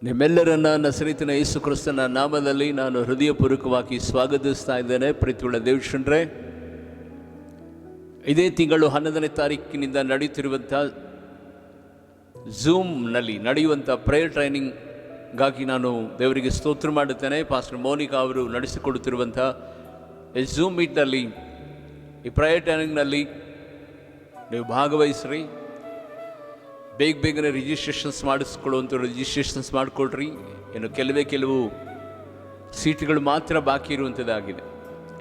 ನಿಮ್ಮೆಲ್ಲರನ್ನ ನಸರೀತಿನ ಯೇಸು ಕ್ರಿಸ್ತನ ನಾಮದಲ್ಲಿ ನಾನು ಹೃದಯಪೂರ್ವಕವಾಗಿ ಸ್ವಾಗತಿಸ್ತಾ ಇದ್ದೇನೆ. ಪ್ರೀತಿಯುಳ್ಳ ದೇವಜನರೇ, ಇದೇ ತಿಂಗಳು 11ನೇ ತಾರೀಕಿನಿಂದ ನಡೆಯುತ್ತಿರುವಂಥ ಝೂಮ್ನಲ್ಲಿ ನಡೆಯುವಂಥ ಪ್ರೇಯರ್ ಟ್ರೈನಿಂಗ್ಗಾಗಿ ನಾನು ದೇವರಿಗೆ ಸ್ತೋತ್ರ ಮಾಡುತ್ತೇನೆ. ಪಾಸ್ಟರ್ ಮೋನಿಕಾ ಅವರು ನಡೆಸಿಕೊಡುತ್ತಿರುವಂಥ ಈ ಝೂಮ್ ಮೀಟ್ನಲ್ಲಿ, ಈ ಪ್ರೇಯರ್ ಟ್ರೈನಿಂಗ್ನಲ್ಲಿ ನೀವು ಭಾಗವಹಿಸ್ರಿ. ಬೇಗನೆ ರಿಜಿಸ್ಟ್ರೇಷನ್ಸ್ ಮಾಡಿಸ್ಕೊಳ್ಳುವಂಥ ರಿಜಿಸ್ಟ್ರೇಷನ್ಸ್ ಮಾಡಿಕೊಡ್ರಿ. ಇನ್ನು ಕೆಲವು ಸೀಟ್ಗಳು ಮಾತ್ರ ಬಾಕಿ ಇರುವಂಥದ್ದಾಗಿದೆ.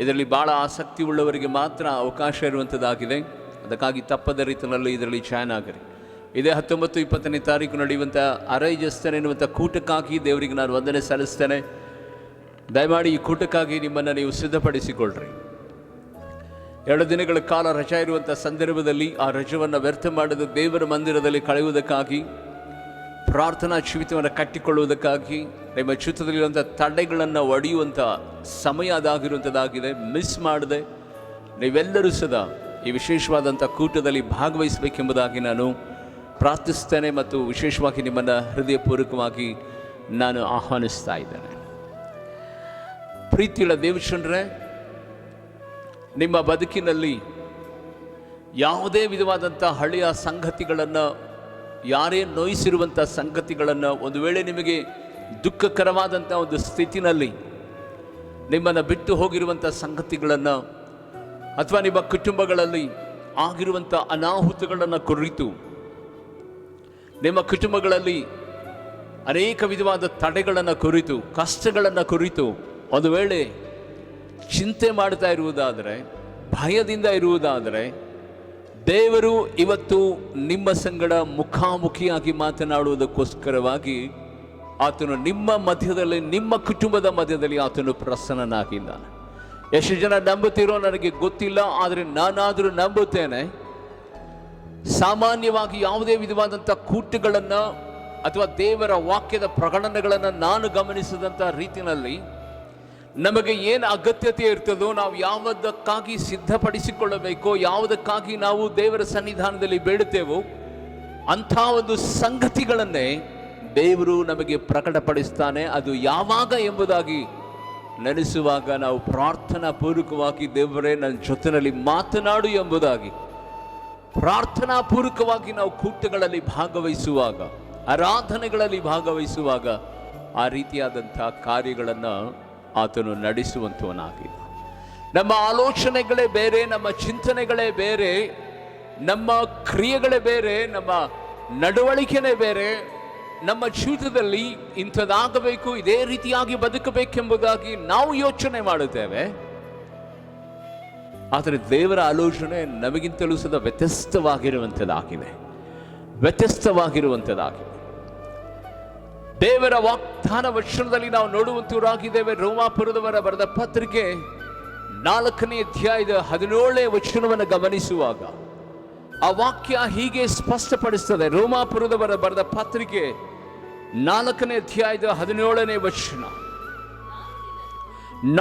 ಇದರಲ್ಲಿ ಭಾಳ ಆಸಕ್ತಿ ಉಳ್ಳವರಿಗೆ ಮಾತ್ರ ಅವಕಾಶ ಇರುವಂಥದ್ದಾಗಿದೆ. ಅದಕ್ಕಾಗಿ ತಪ್ಪದ ರೀತಿಯಲ್ಲಿ ಇದರಲ್ಲಿ ಜಾಯ್ನ್ ಆಗಿರಿ. ಇದೇ 19-20ನೇ ತಾರೀಕು ನಡೆಯುವಂಥ ಅರೈಜಸ್ತೇನೆ ಎನ್ನುವಂಥ ಕೂಟಕ್ಕಾಗಿ ದೇವರಿಗೆ ನಾನು ವಂದನೆ ಸಲ್ಲಿಸ್ತೇನೆ. ದಯಮಾಡಿ ಈ ಕೂಟಕ್ಕಾಗಿ ನಿಮ್ಮನ್ನು ನೀವು ಸಿದ್ಧಪಡಿಸಿಕೊಳ್ಳ್ರಿ. 2 ದಿನಗಳ ಕಾಲ ರಜೆ ಇರುವಂಥ ಸಂದರ್ಭದಲ್ಲಿ ಆ ರಜವನ್ನು ವ್ಯರ್ಥ ಮಾಡದ ದೇವರ ಮಂದಿರದಲ್ಲಿ ಕಳೆಯುವುದಕ್ಕಾಗಿ, ಪ್ರಾರ್ಥನಾ ಜೀವಿತವನ್ನು ಕಟ್ಟಿಕೊಳ್ಳುವುದಕ್ಕಾಗಿ, ನಿಮ್ಮ ಜೀವಿತದಲ್ಲಿರುವಂಥ ತಡೆಗಳನ್ನು ಒಡೆಯುವಂಥ ಸಮಯ ಅದಾಗಿರುವಂಥದ್ದಾಗಿದೆ. ಮಿಸ್ ಮಾಡದೆ ನೀವೆಲ್ಲರೂ ಸದಾ ಈ ವಿಶೇಷವಾದಂಥ ಕೂಟದಲ್ಲಿ ಭಾಗವಹಿಸಬೇಕೆಂಬುದಾಗಿ ನಾನು ಪ್ರಾರ್ಥಿಸ್ತೇನೆ ಮತ್ತು ವಿಶೇಷವಾಗಿ ನಿಮ್ಮನ್ನು ಹೃದಯಪೂರ್ವಕವಾಗಿ ನಾನು ಆಹ್ವಾನಿಸ್ತಾ ಇದ್ದೇನೆ. ಪ್ರೀತಿಯುಳ್ಳ ದೇವಜನರೇ, ನಿಮ್ಮ ಬದುಕಿನಲ್ಲಿ ಯಾವುದೇ ವಿಧವಾದಂಥ ಹಳೆಯ ಸಂಗತಿಗಳನ್ನು, ಯಾರೇ ನೋಯಿಸಿರುವಂಥ ಸಂಗತಿಗಳನ್ನು, ಒಂದು ವೇಳೆ ನಿಮಗೆ ದುಃಖಕರವಾದಂಥ ಒಂದು ಸ್ಥಿತಿನಲ್ಲಿ ನಿಮ್ಮನ್ನು ಬಿಟ್ಟು ಹೋಗಿರುವಂಥ ಸಂಗತಿಗಳನ್ನು, ಅಥವಾ ನಿಮ್ಮ ಕುಟುಂಬಗಳಲ್ಲಿ ಆಗಿರುವಂಥ ಅನಾಹುತಗಳನ್ನು ಕುರಿತು, ನಿಮ್ಮ ಕುಟುಂಬಗಳಲ್ಲಿ ಅನೇಕ ವಿಧವಾದ ತಡೆಗಳನ್ನು ಕುರಿತು, ಕಷ್ಟಗಳನ್ನು ಕುರಿತು ಒಂದು ವೇಳೆ ಚಿಂತೆ ಮಾಡ್ತಾ ಇರುವುದಾದರೆ, ಭಯದಿಂದ ಇರುವುದಾದರೆ, ದೇವರು ಇವತ್ತು ನಿಮ್ಮ ಸಂಗಡ ಮುಖಾಮುಖಿಯಾಗಿ ಮಾತನಾಡುವುದಕ್ಕೋಸ್ಕರವಾಗಿ ಆತನು ನಿಮ್ಮ ಮಧ್ಯದಲ್ಲಿ, ನಿಮ್ಮ ಕುಟುಂಬದ ಮಧ್ಯದಲ್ಲಿ ಆತನು ಪ್ರಸನ್ನನಾಗಿದ್ದಾನೆ. ಎಷ್ಟು ಜನ ನಂಬುತ್ತೀರೋ ನನಗೆ ಗೊತ್ತಿಲ್ಲ, ಆದರೆ ನಾನಾದರೂ ನಂಬುತ್ತೇನೆ. ಸಾಮಾನ್ಯವಾಗಿ ಯಾವುದೇ ವಿಧವಾದಂಥ ಕೂಟಗಳನ್ನು ಅಥವಾ ದೇವರ ವಾಕ್ಯದ ಪ್ರಕಟಣೆಗಳನ್ನು ನಾನು ಗಮನಿಸಿದಂಥ ರೀತಿಯಲ್ಲಿ ನಮಗೆ ಏನು ಅಗತ್ಯತೆ ಇರ್ತದೋ, ನಾವು ಯಾವುದಕ್ಕಾಗಿ ಸಿದ್ಧಪಡಿಸಿಕೊಳ್ಳಬೇಕೋ, ಯಾವುದಕ್ಕಾಗಿ ನಾವು ದೇವರ ಸನ್ನಿಧಾನದಲ್ಲಿ ಬೇಡುತ್ತೇವೋ ಅಂಥ ಒಂದು ಸಂಗತಿಗಳನ್ನೇ ದೇವರು ನಮಗೆ ಪ್ರಕಟಪಡಿಸ್ತಾನೆ. ಅದು ಯಾವಾಗ ಎಂಬುದಾಗಿ ನೆನೆಸುವಾಗ ನಾವು ಪ್ರಾರ್ಥನಾ ಪೂರ್ವಕವಾಗಿ, ದೇವರೇ ನನ್ನ ಜೊತೆಯಲ್ಲಿ ಮಾತನಾಡು ಎಂಬುದಾಗಿ ಪ್ರಾರ್ಥನಾ ಪೂರ್ವಕವಾಗಿ ನಾವು ಕೂಟಗಳಲ್ಲಿ ಭಾಗವಹಿಸುವಾಗ, ಆರಾಧನೆಗಳಲ್ಲಿ ಭಾಗವಹಿಸುವಾಗ ಆ ರೀತಿಯಾದಂಥ ಕಾರ್ಯಗಳನ್ನು ಆತನು ನಡೆಸುವಂಥವನಾಗಿದೆ. ನಮ್ಮ ಆಲೋಚನೆಗಳೇ ಬೇರೆ, ನಮ್ಮ ಚಿಂತನೆಗಳೇ ಬೇರೆ, ನಮ್ಮ ಕ್ರಿಯೆಗಳೇ ಬೇರೆ, ನಮ್ಮ ನಡವಳಿಕೆನೇ ಬೇರೆ. ನಮ್ಮ ಜೀವಿತದಲ್ಲಿ ಇಂಥದ್ದಾಗಬೇಕು, ಇದೇ ರೀತಿಯಾಗಿ ಬದುಕಬೇಕೆಂಬುದಾಗಿ ನಾವು ಯೋಚನೆ ಮಾಡುತ್ತೇವೆ. ಆದರೆ ದೇವರ ಆಲೋಚನೆ ನಮಗಿಂತಲೂ ಸದಾ ವ್ಯತ್ಯಸ್ತವಾಗಿರುವಂಥದ್ದಾಗಿದೆ. ದೇವರ ವಾಗ್ದಾನ ವಚನದಲ್ಲಿ ನಾವು ನೋಡುವಂತವರಾಗಿದ್ದೇವೆ. ರೋಮಾಪುರದವರ ಬರೆದ ಪತ್ರಿಕೆ 4ನೇ ಅಧ್ಯಾಯದ 17ನೇ ವಚನವನ್ನು ಗಮನಿಸುವಾಗ ಆ ವಾಕ್ಯ ಹೀಗೆ ಸ್ಪಷ್ಟಪಡಿಸ್ತದೆ. ರೋಮಾಪುರದವರ ಬರೆದ ಪತ್ರಿಕೆ 4ನೇ ಅಧ್ಯಾಯದ 17ನೇ ವಚನ,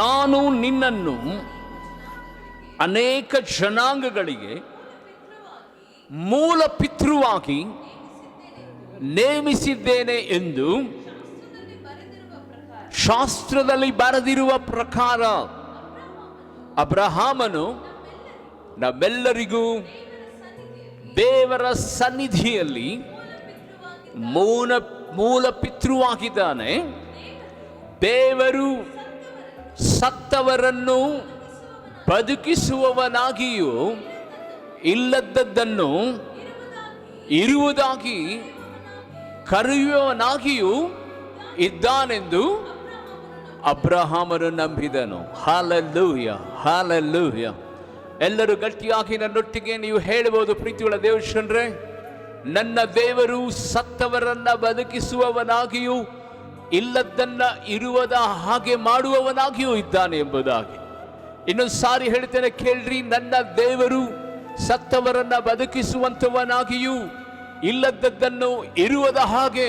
ನಾನು ನಿನ್ನನ್ನು ಅನೇಕ ಜನಾಂಗಗಳಿಗೆ ಮೂಲ ಪಿತೃವಾಗಿ ನೇಮಿಸಿದ್ದೇನೆ ಎಂದು ಶಾಸ್ತ್ರದಲ್ಲಿ ಬರೆದಿರುವ ಪ್ರಕಾರ ಅಬ್ರಹಾಮನು ನಮ್ಮೆಲ್ಲರಿಗೂ ದೇವರ ಸನ್ನಿಧಿಯಲ್ಲಿ ಮೂಲ ಪಿತೃವಾಗಿದ್ದಾನೆ. ದೇವರು ಸತ್ತವರನ್ನು ಬದುಕಿಸುವವನಾಗಿಯೂ ಇಲ್ಲದದ್ದನ್ನು ಇರುವುದಾಗಿ ಕರೆಯುವವನಾಗಿಯೂ ಇದ್ದಾನೆಂದು ಅಬ್ರಹಾಮನು ನಂಬಿದನು. Hallelujah, hallelujah. ಎಲ್ಲರೂ ಗಟ್ಟಿಯಾಗಿ ನನ್ನೊಟ್ಟಿಗೆ ನೀವು ಹೇಳಬಹುದು, ಪ್ರೀತಿಯುಳ್ಳ ದೇವಜನರೇ, ನನ್ನ ದೇವರು ಸತ್ತವರನ್ನ ಬದುಕಿಸುವವನಾಗಿಯೂ ಇಲ್ಲದನ್ನ ಇರುವುದ ಹಾಗೆ ಮಾಡುವವನಾಗಿಯೂ ಇದ್ದಾನೆ ಎಂಬುದಾಗಿ. ಇನ್ನೊಂದು ಸಾರಿ ಹೇಳ್ತೇನೆ, ಕೇಳ್ರಿ. ನನ್ನ ದೇವರು ಸತ್ತವರನ್ನ ಬದುಕಿಸುವಂಥವನಾಗಿಯೂ ಇಲ್ಲದದ್ದನ್ನು ಇರುವುದ ಹಾಗೆ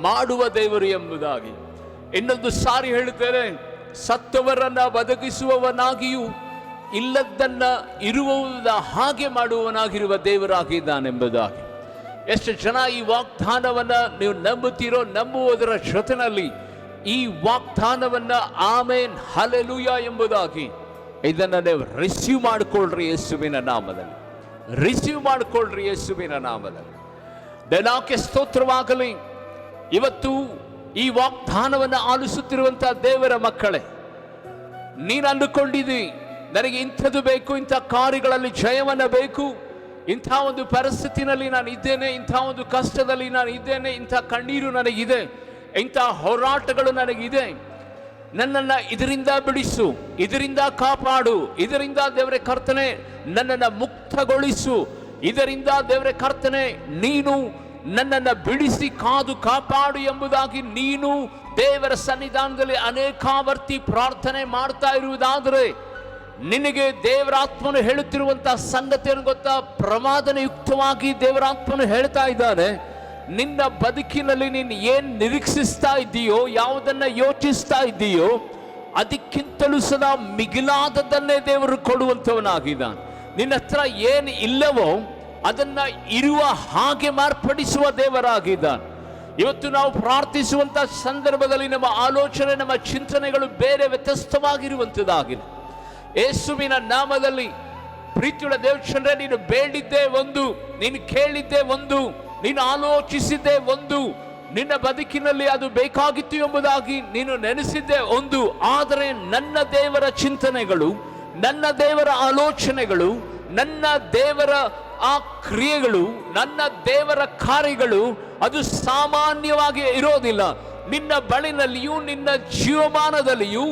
ಮಾಡುವ ದೇವರು ಎಂಬುದಾಗಿ. ಇನ್ನೊಂದು ಸಾರಿ ಹೇಳುತ್ತೇನೆ, ಸತ್ತವರನ್ನ ಬದುಕಿಸುವವನಾಗಿಯೂ ಇಲ್ಲದನ್ನ ಇರುವುದ ಹಾಗೆ ಮಾಡುವವನಾಗಿರುವ ದೇವರಾಗಿದ್ದಾನೆಂಬುದಾಗಿ. ಎಷ್ಟು ಜನ ಈ ವಾಗ್ದಾನವನ್ನ ನೀವು ನಂಬುತ್ತೀರೋ, ನಂಬುವುದರ ಜೊತೆನಲ್ಲಿ ಈ ವಾಗ್ದಾನವನ್ನ ಆಮೇನ್ ಹಲ್ಲೆಲೂಯಾ ಎಂಬುದಾಗಿ ಇದನ್ನ ನೀವು ರಿಸೀವ್ ಮಾಡಿಕೊಳ್ಳ್ರಿ ಯೇಸುವಿನ ನಾಮದಲ್ಲಿ. ರಿಸೀವ್ ಮಾಡಿಕೊಳ್ಳ್ರಿ ಯೇಸುವಿನ ನಾಮದಲ್ಲಿ. ದೇವಕ್ಕೆ ಸ್ತೋತ್ರವಾಗಲಿ. ಇವತ್ತು ಈ ವಾಗ್ದಾನವನ್ನು ಆಲಿಸುತ್ತಿರುವಂತಹ ದೇವರ ಮಕ್ಕಳೇ, ನೀನು ಅಂದುಕೊಂಡಿದ್ದಿ ನನಗೆ ಇಂಥದ್ದು ಬೇಕು, ಇಂಥ ಕಾರ್ಯಗಳಲ್ಲಿ ಜಯವನ್ನ ಬೇಕು, ಇಂಥ ಒಂದು ಪರಿಸ್ಥಿತಿನಲ್ಲಿ ನಾನು ಇದ್ದೇನೆ, ಇಂಥ ಒಂದು ಕಷ್ಟದಲ್ಲಿ ನಾನು ಇದ್ದೇನೆ, ಇಂಥ ಕಣ್ಣೀರು ನನಗಿದೆ, ಇಂಥ ಹೋರಾಟಗಳು ನನಗಿದೆ, ನನ್ನನ್ನು ಇದರಿಂದ ಬಿಡಿಸು, ಇದರಿಂದ ಕಾಪಾಡು, ಇದರಿಂದ ದೇವರೇ ಕರ್ತನೆ ನನ್ನನ್ನು ಮುಕ್ತಗೊಳಿಸು, ಇದರಿಂದ ದೇವರೇ ಕರ್ತನೆ ನೀನು ನನ್ನನ್ನು ಬಿಡಿಸಿ ಕಾದು ಕಾಪಾಡು ಎಂಬುದಾಗಿ ನೀನು ದೇವರ ಸನ್ನಿಧಾನದಲ್ಲಿ ಅನೇಕಾವರ್ತಿ ಪ್ರಾರ್ಥನೆ ಮಾಡ್ತಾ ಇರುವುದಾದರೆ, ನಿನಗೆ ದೇವರಾತ್ಮನು ಹೇಳುತ್ತಿರುವಂತಹ ಸಂಗತಿಯನ್ನು ಗೊತ್ತಾ? ಪ್ರಮಾದನಯುಕ್ತವಾಗಿ ದೇವರಾತ್ಮನು ಹೇಳ್ತಾ ಇದ್ದಾನೆ, ನಿನ್ನ ಬದುಕಿನಲ್ಲಿ ನೀನು ಏನು ನಿರೀಕ್ಷಿಸ್ತಾ ಇದ್ದೀಯೋ, ಯಾವುದನ್ನ ಯೋಚಿಸ್ತಾ ಇದ್ದೀಯೋ, ಅದಕ್ಕಿಂತಲೂ ಸದಾ ಮಿಗಿಲಾದದನ್ನೇ ದೇವರು ಕೊಡುವಂಥವನಾಗಿದ್ದಾನೆ. ನಿನ್ನ ಹತ್ರ ಏನು ಇಲ್ಲವೋ ಅದನ್ನ ಇರುವ ಹಾಗೆ ಮಾರ್ಪಡಿಸುವ ದೇವರಾಗಿದ್ದಾನೆ. ಇವತ್ತು ನಾವು ಪ್ರಾರ್ಥಿಸುವಂತಹ ಸಂದರ್ಭದಲ್ಲಿ ನಮ್ಮ ಆಲೋಚನೆ, ನಮ್ಮ ಚಿಂತನೆಗಳು ಬೇರೆ ವ್ಯತ್ಯಸ್ತವಾಗಿರುವಂಥದ್ದಾಗಿದೆ. ಯೇಸುವಿನ ನಾಮದಲ್ಲಿ ಪ್ರೀತಿಯುಳ್ಳ ದೇವಚಂದ್ರ, ನೀನು ಬೇಡಿದ್ದೇ ಒಂದು, ನೀನು ಕೇಳಿದ್ದೇ ಒಂದು, ನೀನು ಆಲೋಚಿಸಿದ್ದೇ ಒಂದು, ನಿನ್ನ ಬದುಕಿನಲ್ಲಿ ಅದು ಬೇಕಾಗಿತ್ತು ಎಂಬುದಾಗಿ ನೀನು ನೆನೆಸಿದ್ದೇ ಒಂದು. ಆದರೆ ನನ್ನ ದೇವರ ಚಿಂತನೆಗಳು, ನನ್ನ ದೇವರ ಆಲೋಚನೆಗಳು, ನನ್ನ ದೇವರ ಆ ಕ್ರಿಯೆಗಳು, ನನ್ನ ದೇವರ ಕಾರ್ಯಗಳು ಅದು ಸಾಮಾನ್ಯವಾಗಿ ಇರೋದಿಲ್ಲ. ನಿನ್ನ ಬಳಿನಲ್ಲಿಯೂ ನಿನ್ನ ಜೀವಮಾನದಲ್ಲಿಯೂ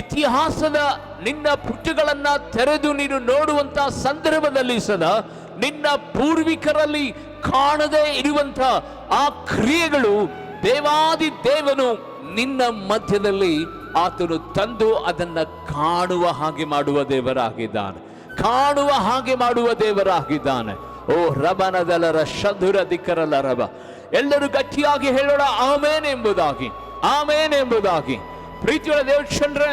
ಇತಿಹಾಸದ ನಿನ್ನ ಪುಟಗಳನ್ನು ತೆರೆದು ನೀನು ನೋಡುವಂತಹ ಸಂದರ್ಭದಲ್ಲಿ ಸದಾ ನಿನ್ನ ಪೂರ್ವಿಕರಲ್ಲಿ ಕಾಣದೇ ಇರುವಂಥ ಆ ಕ್ರಿಯೆಗಳು ದೇವಾದಿ ದೇವನು ನಿನ್ನ ಮಧ್ಯದಲ್ಲಿ ಆತನು ತಂದು ಅದನ್ನ ಕಾಣುವ ಹಾಗೆ ಮಾಡುವ ದೇವರಾಗಿದ್ದಾನೆ, ಕಾಣುವ ಹಾಗೆ ಮಾಡುವ ದೇವರಾಗಿದ್ದಾನೆ. ಓ ರಬನದಲರ ಶಧುರ ದಿಕ್ಕರಲ್ಲ ರಬ. ಎಲ್ಲರೂ ಗಟ್ಟಿಯಾಗಿ ಹೇಳೋಣ ಆಮೇನ್ ಎಂಬುದಾಗಿ, ಆಮೇನ್ ಎಂಬುದಾಗಿ. ಪ್ರೀತಿಯುಳ್ಳ ದೇವಚಂದ್ರೆ,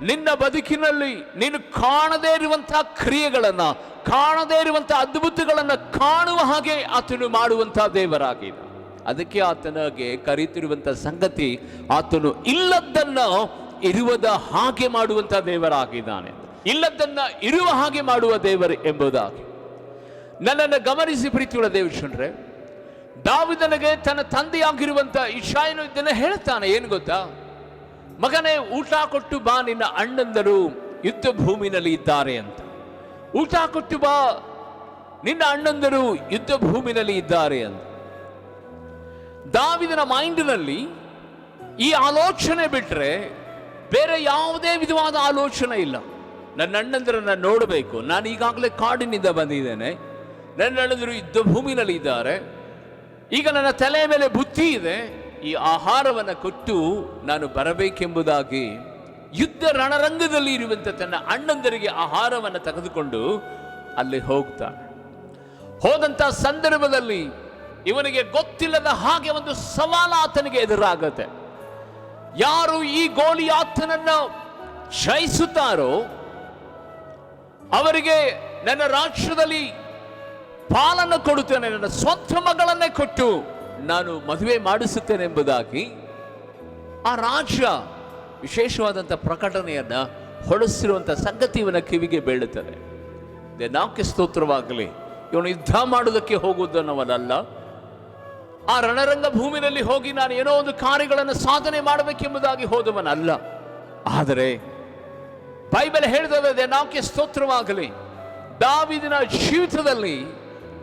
ನಿನ್ನ ಬದುಕಿನಲ್ಲಿ ನೀನು ಕಾಣದೇ ಇರುವಂತಹ ಕ್ರಿಯೆಗಳನ್ನ, ಕಾಣದೇ ಇರುವಂತಹ ಅದ್ಭುತಗಳನ್ನ ಕಾಣುವ ಹಾಗೆ ಆತನು ಮಾಡುವಂತಹ ದೇವರಾಗಿದ್ದ. ಅದಕ್ಕೆ ಆತನಿಗೆ ಕರೀತಿರುವಂತಹ ಸಂಗತಿ, ಆತನು ಇಲ್ಲದನ್ನ ಇರುವುದ ಹಾಗೆ ಮಾಡುವಂತಹ ದೇವರಾಗಿದ್ದಾನೆ, ಇಲ್ಲದನ್ನ ಇರುವ ಹಾಗೆ ಮಾಡುವ ದೇವರು ಎಂಬುದಾಗಿ. ನನ್ನನ್ನು ಗಮನಿಸಿ ಪ್ರೀತಿಯುಳ್ಳ ದೇವಚಂದ್ರೆ, ದಾವೀದನಿಗೆ ತನ್ನ ತಂದೆಯಾಗಿರುವಂತಹ ಇಷಾಯನು ಇದನ್ನ ಹೇಳ್ತಾನೆ. ಏನು ಗೊತ್ತಾ? ಮಗನೇ, ಊಟ ಕೊಟ್ಟು ಬಾ, ನಿನ್ನ ಅಣ್ಣಂದರು ಯುದ್ಧ ಭೂಮಿನಲ್ಲಿ ಇದ್ದಾರೆ ಅಂತ. ಊಟ ಕೊಟ್ಟು ಬಾ, ನಿನ್ನ ಅಣ್ಣಂದರು ಯುದ್ಧ ಭೂಮಿನಲ್ಲಿ ಇದ್ದಾರೆ ಅಂತ. ದಾವೀದನ ಮೈಂಡ್ನಲ್ಲಿ ಈ ಆಲೋಚನೆ ಬಿಟ್ರೆ ಬೇರೆ ಯಾವುದೇ ವಿಧವಾದ ಆಲೋಚನೆ ಇಲ್ಲ. ನನ್ನ ಅಣ್ಣಂದರನ್ನ ನೋಡಬೇಕು, ನಾನು ಈಗಾಗಲೇ ಕಾಡಿನಿಂದ ಬಂದಿದ್ದೇನೆ, ನನ್ನ ಅಣ್ಣಂದರು ಯುದ್ಧ ಭೂಮಿನಲ್ಲಿ ಇದ್ದಾರೆ, ಈಗ ನನ್ನ ತಲೆಯ ಮೇಲೆ ಬುತ್ತಿ ಇದೆ, ಈ ಆಹಾರವನ್ನು ಕೊಟ್ಟು ನಾನು ಬರಬೇಕೆಂಬುದಾಗಿ ಯುದ್ಧ ರಣರಂಗದಲ್ಲಿ ಇರುವಂತ ತನ್ನ ಅಣ್ಣಂದರಿಗೆ ಆಹಾರವನ್ನು ತೆಗೆದುಕೊಂಡು ಅಲ್ಲಿ ಹೋಗ್ತಾನೆ. ಹೋದಂತ ಸಂದರ್ಭದಲ್ಲಿ ಇವನಿಗೆ ಗೊತ್ತಿಲ್ಲದ ಹಾಗೆ ಒಂದು ಸವಾಲು ಆತನಿಗೆ ಎದುರಾಗತ್ತೆ. ಯಾರು ಈ ಗೋಲಿಯಾತನನ್ನ ಜಯಿಸುತ್ತಾರೋ ಅವರಿಗೆ ನನ್ನ ರಾಜ್ಯದಲ್ಲಿ ಪಾಲನ್ನು ಕೊಡುತ್ತೇನೆ, ನನ್ನ ಸ್ವಂತ ಮಗಳನ್ನೇ ಕೊಟ್ಟು ನಾನು ಮದುವೆ ಮಾಡಿಸುತ್ತೇನೆ ಎಂಬುದಾಗಿ ಆ ರಾಜ್ಯ ವಿಶೇಷವಾದಂಥ ಪ್ರಕಟಣೆಯನ್ನ ಹೊರಡಿಸಿರುವಂಥ ಸಂಗತಿ ಇವನ ಕಿವಿಗೆ ಬೀಳುತ್ತದೆ. ದೇವಕ್ಕೆ ಸ್ತೋತ್ರವಾಗಲಿ. ಇವನು ಯುದ್ಧ ಮಾಡುವುದಕ್ಕೆ ಹೋಗುವುದನ್ನವನಲ್ಲ, ಆ ರಣರಂಗ ಭೂಮಿನಲ್ಲಿ ಹೋಗಿ ನಾನು ಏನೋ ಒಂದು ಕಾರ್ಯಗಳನ್ನು ಸಾಧನೆ ಮಾಡಬೇಕೆಂಬುದಾಗಿ ಹೋದವನಲ್ಲ. ಆದರೆ ಬೈಬಲ್ ಹೇಳಿದರೆ ದೇವಕ್ಕೆ ಸ್ತೋತ್ರವಾಗಲಿ, ದಾವೀದನ ಜೀವಿತದಲ್ಲಿ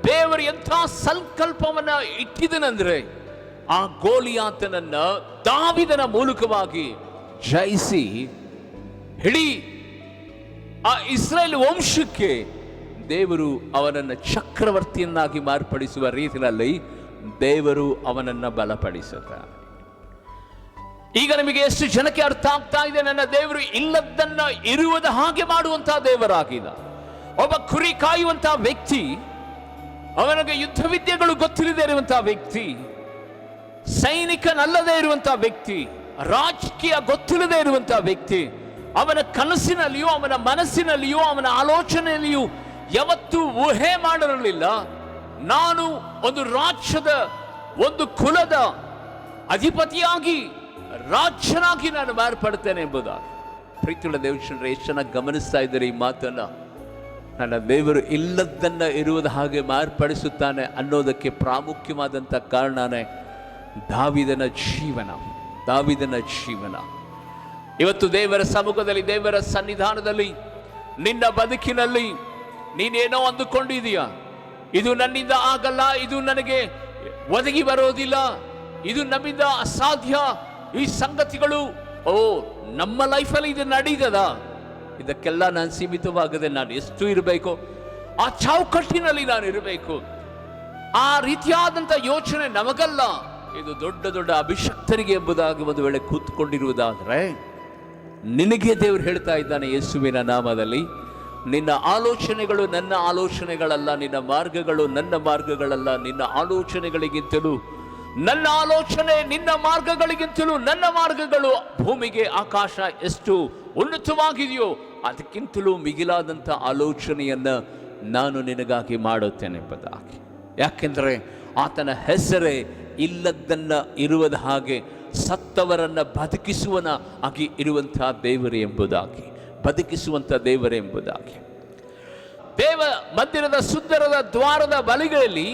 ದೇವರು ಎಂಥ ಸಂಕಲ್ಪವನ್ನ ಇಟ್ಟಿದನಂದ್ರೆ ಆ ಗೋಲಿಯಾತನನ್ನ ದಾವೀದನ ಮೂಲಕವಾಗಿ ಜಯಿಸಿ ಇಡೀ ಆ ಇಸ್ರಾಯೇಲ್ ವಂಶಕ್ಕೆ ದೇವರು ಅವನನ್ನು ಚಕ್ರವರ್ತಿಯನ್ನಾಗಿ ಮಾರ್ಪಡಿಸುವ ರೀತಿಯಲ್ಲಿ ದೇವರು ಅವನನ್ನು ಬಲಪಡಿಸುತ್ತಾರೆ. ಈಗ ನಿಮಗೆ ಎಷ್ಟು ಜನಕ್ಕೆ ಅರ್ಥ ಆಗ್ತಾ ಇದೆ? ನನ್ನ ದೇವರು ಇಲ್ಲದನ್ನ ಇರುವುದ ಹಾಗೆ ಮಾಡುವಂತಹ ದೇವರಾಗಿದ್ದ. ಒಬ್ಬ ಕುರಿ ಕಾಯುವಂತಹ ವ್ಯಕ್ತಿ, ಅವನಿಗೆ ಯುದ್ಧ ವಿದ್ಯೆಗಳು ಗೊತ್ತಿಲ್ಲದೆ ಇರುವಂತಹ ವ್ಯಕ್ತಿ, ಸೈನಿಕನಲ್ಲದೆ ಇರುವಂತಹ ವ್ಯಕ್ತಿ, ರಾಜಕೀಯ ಗೊತ್ತಿಲ್ಲದೆ ಇರುವಂತಹ ವ್ಯಕ್ತಿ, ಅವನ ಕನಸಿನಲ್ಲಿಯೂ ಅವನ ಮನಸ್ಸಿನಲ್ಲಿಯೂ ಅವನ ಆಲೋಚನೆಯಲ್ಲಿಯೂ ಯಾವತ್ತೂ ಊಹೆ ಮಾಡಿರಲಿಲ್ಲ ನಾನು ಒಂದು ರಾಜ್ಯದ, ಒಂದು ಕುಲದ ಅಧಿಪತಿಯಾಗಿ, ರಾಜ್ಯನಾಗಿ ನಾನು ಮಾರ್ಪಡ್ತೇನೆ ಎಂಬುದಾಗಿ. ಪ್ರೀತಿಯುಳ್ಳ ದೇವಜನರೇ, ಎಷ್ಟು ಚೆನ್ನಾಗಿ ಗಮನಿಸ್ತಾ ಇದ್ದಾರೆ ಈ ಮಾತನ್ನ. ನನ್ನ ದೇವರು ಇಲ್ಲದನ್ನ ಇರುವುದು ಹಾಗೆ ಮಾರ್ಪಡಿಸುತ್ತಾನೆ ಅನ್ನೋದಕ್ಕೆ ಪ್ರಾಮುಖ್ಯವಾದಂಥ ಕಾರಣನೇ ದಾವೀದನ ಜೀವನ. ದಾವೀದನ ಜೀವನ ಇವತ್ತು ದೇವರ ಸಮ್ಮುಖದಲ್ಲಿ, ದೇವರ ಸನ್ನಿಧಾನದಲ್ಲಿ, ನಿನ್ನ ಬದುಕಿನಲ್ಲಿ ನೀನೇನೋ ಅಂದುಕೊಂಡಿದೀಯಾ, ಇದು ನನ್ನಿಂದ ಆಗಲ್ಲ, ಇದು ನನಗೆ ಒದಗಿ ಬರೋದಿಲ್ಲ, ಇದು ನಮ್ಮಿಂದ ಅಸಾಧ್ಯ, ಈ ಸಂಗತಿಗಳು ನಮ್ಮ ಲೈಫಲ್ಲಿ ಇದು ನಡೀತದ, ಇದಕ್ಕೆಲ್ಲ ನಾನು ಸೀಮಿತವಾಗದೆ ನಾನು ಎಷ್ಟು ಇರಬೇಕು, ಆ ಚೌಕಟ್ಟಿನಲ್ಲಿ ನಾನು ಇರಬೇಕು, ಆ ರೀತಿಯಾದಂಥ ಯೋಚನೆ ನಮಗಲ್ಲ, ಇದು ದೊಡ್ಡ ದೊಡ್ಡ ಅಭಿಷಕ್ತರಿಗೆ ಎಂಬುದಾಗಿ ಒಂದು ವೇಳೆ ಕೂತ್ಕೊಂಡಿರುವುದಾದರೆ, ನಿನಗೆ ದೇವರು ಹೇಳ್ತಾ ಇದ್ದಾನೆ ಯೇಸುವಿನ ನಾಮದಲ್ಲಿ, ನಿನ್ನ ಆಲೋಚನೆಗಳು ನನ್ನ ಆಲೋಚನೆಗಳಲ್ಲ, ನಿನ್ನ ಮಾರ್ಗಗಳು ನನ್ನ ಮಾರ್ಗಗಳಲ್ಲ, ನಿನ್ನ ಆಲೋಚನೆಗಳಿಗಿಂತಲೂ ನನ್ನ ಆಲೋಚನೆ, ನಿನ್ನ ಮಾರ್ಗಗಳಿಗಿಂತಲೂ ನನ್ನ ಮಾರ್ಗಗಳು ಭೂಮಿಗೆ ಆಕಾಶ ಎಷ್ಟು ಉನ್ನತವಾಗಿದೆಯೋ ಅದಕ್ಕಿಂತಲೂ ಮಿಗಿಲಾದಂಥ ಆಲೋಚನೆಯನ್ನು ನಾನು ನಿನಗಾಗಿ ಮಾಡುತ್ತೇನೆ ಎಂಬುದಾಗಿ. ಯಾಕೆಂದರೆ ಆತನ ಹೆಸರೇ ಇಲ್ಲದನ್ನ ಇರುವುದ ಹಾಗೆ ಸತ್ತವರನ್ನ ಬದುಕಿಸುವನ ಆಗಿ ಇರುವಂಥ ದೇವರೇ ಎಂಬುದಾಗಿ, ಬದುಕಿಸುವಂಥ ದೇವರೇ ಎಂಬುದಾಗಿ. ದೇವ ಮಂದಿರದ ಸುಂದರದ ದ್ವಾರದ ಬಳಿಗಳಲ್ಲಿ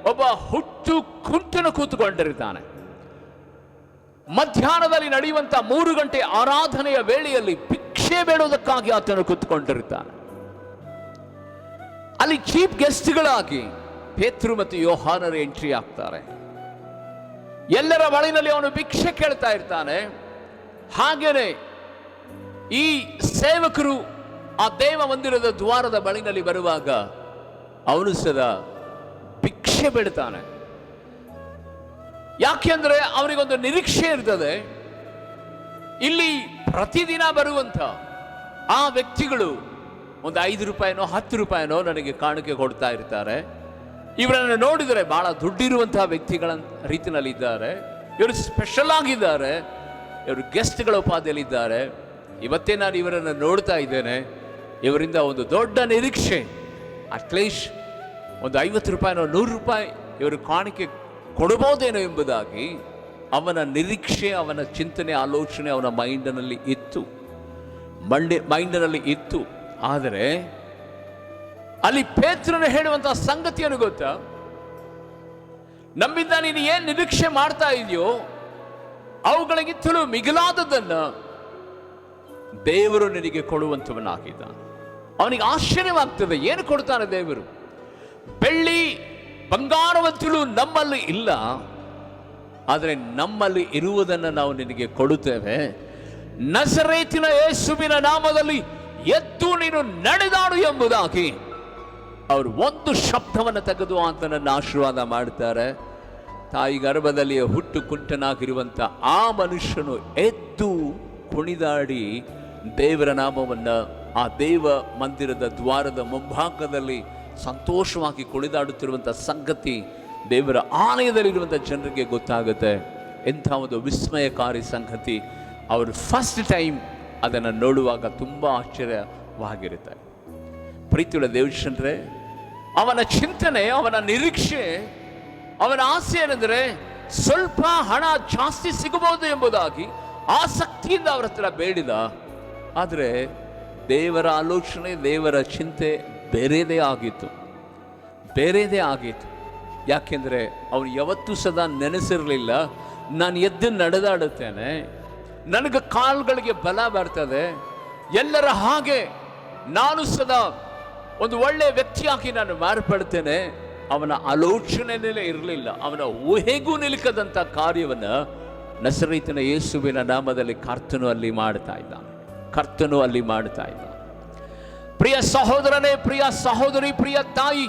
ಒಬ್ಬ ಹುಟ್ಟು ಕುಂಟನು ಕೂತುಕೊಂಡಿರ್ತಾನೆ. ಮಧ್ಯಾಹ್ನದಲ್ಲಿ ನಡೆಯುವಂಥ 3 ಗಂಟೆ ಆರಾಧನೆಯ ವೇಳೆಯಲ್ಲಿ ಭಿಕ್ಷೆ ಬೇಡುವುದಕ್ಕಾಗಿ ಆತನು ಕೂತ್ಕೊಂಡಿರ್ತಾನೆ. ಅಲ್ಲಿ ಚೀಫ್ ಗೆಸ್ಟ್ಗಳಾಗಿ ಪೇತ್ರು ಮತ್ತು ಯೋಹಾನರು ಎಂಟ್ರಿ ಆಗ್ತಾರೆ. ಎಲ್ಲರ ಬಳಿನಲ್ಲಿ ಅವನು ಭಿಕ್ಷೆ ಕೇಳ್ತಾ ಇರ್ತಾನೆ. ಹಾಗೇನೆ ಈ ಸೇವಕರು ಆ ದೇವ ಮಂದಿರದ ದ್ವಾರದ ಬಳಿನಲ್ಲಿ ಬರುವಾಗ ಅವನು ಸದಾ ಭಿಕ್ಷೆ ಬೇಡ್ತಾನೆ. ಯಾಕೆಂದ್ರೆ ಅವನಿಗೊಂದು ನಿರೀಕ್ಷೆ ಇರ್ತದೆ, ಇಲ್ಲಿ ಪ್ರತಿದಿನ ಬರುವಂತ ಆ ವ್ಯಕ್ತಿಗಳು ಒಂದು 5 ರೂಪಾಯಿನೋ 10 ರೂಪಾಯಿನೋ ನನಗೆ ಕಾಣಿಕೆ ಕೊಡ್ತಾ ಇರ್ತಾರೆ. ಇವರನ್ನು ನೋಡಿದರೆ ಬಹಳ ದುಡ್ಡಿರುವಂತಹ ವ್ಯಕ್ತಿಗಳ ರೀತಿಯಲ್ಲಿ ಇದ್ದಾರೆ, ಇವರು ಸ್ಪೆಷಲ್ ಆಗಿದ್ದಾರೆ, ಇವರು ಗೆಸ್ಟ್ಗಳ ಉಪಾಧಿಯಲ್ಲಿದ್ದಾರೆ. ಇವತ್ತೇ ನಾನು ಇವರನ್ನು ನೋಡ್ತಾ ಇದ್ದೇನೆ, ಇವರಿಂದ ಒಂದು ದೊಡ್ಡ ನಿರೀಕ್ಷೆ, ಅಟ್ಲೀಸ್ಟ್ ಒಂದು 50 ರೂಪಾಯಿನೋ 100 ರೂಪಾಯಿ ಇವರು ಕಾಣಿಕೆ ಕೊಡಬಹುದೇನೋ ಎಂಬುದಾಗಿ ಅವನ ನಿರೀಕ್ಷೆ, ಅವನ ಚಿಂತನೆ, ಆಲೋಚನೆ ಅವನ ಮೈಂಡಿನಲ್ಲಿ ಇತ್ತು. ಆದರೆ ಅಲ್ಲಿ ಪೇತ್ರನು ಹೇಳುವಂತಹ ಸಂಗತಿಯನ್ನು ಗೊತ್ತಾ, ನಮ್ಮಿಂದ ನೀನು ಏನ್ ನಿರೀಕ್ಷೆ ಮಾಡ್ತಾ ಇದೆಯೋ ಅವುಗಳಿಗಿಂತಲೂ ಮಿಗಿಲಾದದನ್ನ ದೇವರು ನಿನಗೆ ಕೊಡುವಂತವನಾಗಿದ್ದ. ಅವನಿಗೆ ಆಶ್ಚರ್ಯವಾಗ್ತದೆ, ಏನು ಕೊಡ್ತಾನೆ ದೇವರು? ಬೆಳ್ಳಿ ಬಂಗಾರವಂತಲೂ ನಮ್ಮಲ್ಲಿ ಇಲ್ಲ, ಆದರೆ ನಮ್ಮಲ್ಲಿ ಇರುವುದನ್ನು ನಾವು ನಿನಗೆ ಕೊಡುತ್ತೇವೆ. ನಜರೇತಿನ ಯೇಸುವಿನ ನಾಮದಲ್ಲಿ ಎದ್ದು ನೀನು ನಡೆದಾಡು ಎಂಬುದಾಗಿ ಅವರು ಒಂದು ಶಬ್ದವನ್ನು ತೆಗೆದು ಆತನನ್ನು ಆಶೀರ್ವಾದ ಮಾಡ್ತಾರೆ. ತಾಯಿ ಗರ್ಭದಲ್ಲಿ ಹುಟ್ಟು ಕುಂಟನಾಗಿರುವಂಥ ಆ ಮನುಷ್ಯನು ಎದ್ದು ಕುಣಿದಾಡಿ ದೇವರ ನಾಮವನ್ನು ಆ ದೇವ ಮಂದಿರದ ದ್ವಾರದ ಮುಂಭಾಗದಲ್ಲಿ ಸಂತೋಷವಾಗಿ ಕುಣಿದಾಡುತ್ತಿರುವಂಥ ಸಂಗತಿ ದೇವರ ಆಲಯದಲ್ಲಿರುವಂಥ ಜನರಿಗೆ ಗೊತ್ತಾಗುತ್ತೆ. ಎಂಥ ಒಂದು ವಿಸ್ಮಯಕಾರಿ ಸಂಗತಿ. ಅವರು ಫಸ್ಟ್ ಟೈಮ್ ಅದನ್ನು ನೋಡುವಾಗ ತುಂಬ ಆಶ್ಚರ್ಯವಾಗಿರುತ್ತೆ. ಪ್ರೀತಿಯುಳ್ಳ ದೇವಜನರೇ, ಅವನ ಚಿಂತನೆ, ಅವನ ನಿರೀಕ್ಷೆ, ಅವನ ಆಸೆ ಏನೆಂದರೆ ಸ್ವಲ್ಪ ಹಣ ಜಾಸ್ತಿ ಸಿಗಬಹುದು ಎಂಬುದಾಗಿ ಆಸಕ್ತಿಯಿಂದ ಅವರ ಹತ್ರ ಬೇಡಿದ. ಆದರೆ ದೇವರ ಆಲೋಚನೆ, ದೇವರ ಚಿಂತೆ ಬೇರೆದೇ ಆಗಿತ್ತು. ಯಾಕೆಂದರೆ ಅವನು ಯಾವತ್ತೂ ಸದಾ ನೆನೆಸಿರಲಿಲ್ಲ, ನಾನು ಎದ್ದು ನಡೆದಾಡುತ್ತೇನೆ, ನನಗೆ ಕಾಲುಗಳಿಗೆ ಬಲ ಬರ್ತದೆ, ಎಲ್ಲರ ಹಾಗೆ ನಾನು ಸದಾ ಒಂದು ಒಳ್ಳೆಯ ವ್ಯಕ್ತಿಯಾಗಿ ನಾನು ಮಾರ್ಪಡ್ತೇನೆ. ಅವನ ಆಲೋಚನೆಯಲ್ಲೇ ಇರಲಿಲ್ಲ, ಅವನ ಊಹೆಗೂ ನಿಲುಕದಂಥ ಕಾರ್ಯವನ್ನು ನಜರೇತಿನ ಯೇಸುವಿನ ನಾಮದಲ್ಲಿ ಕರ್ತನು ಅಲ್ಲಿ ಮಾಡ್ತಾ ಇದ್ದ. ಪ್ರಿಯ ಸಹೋದರನೇ, ಪ್ರಿಯ ಸಹೋದರಿ, ಪ್ರಿಯ ತಾಯಿ,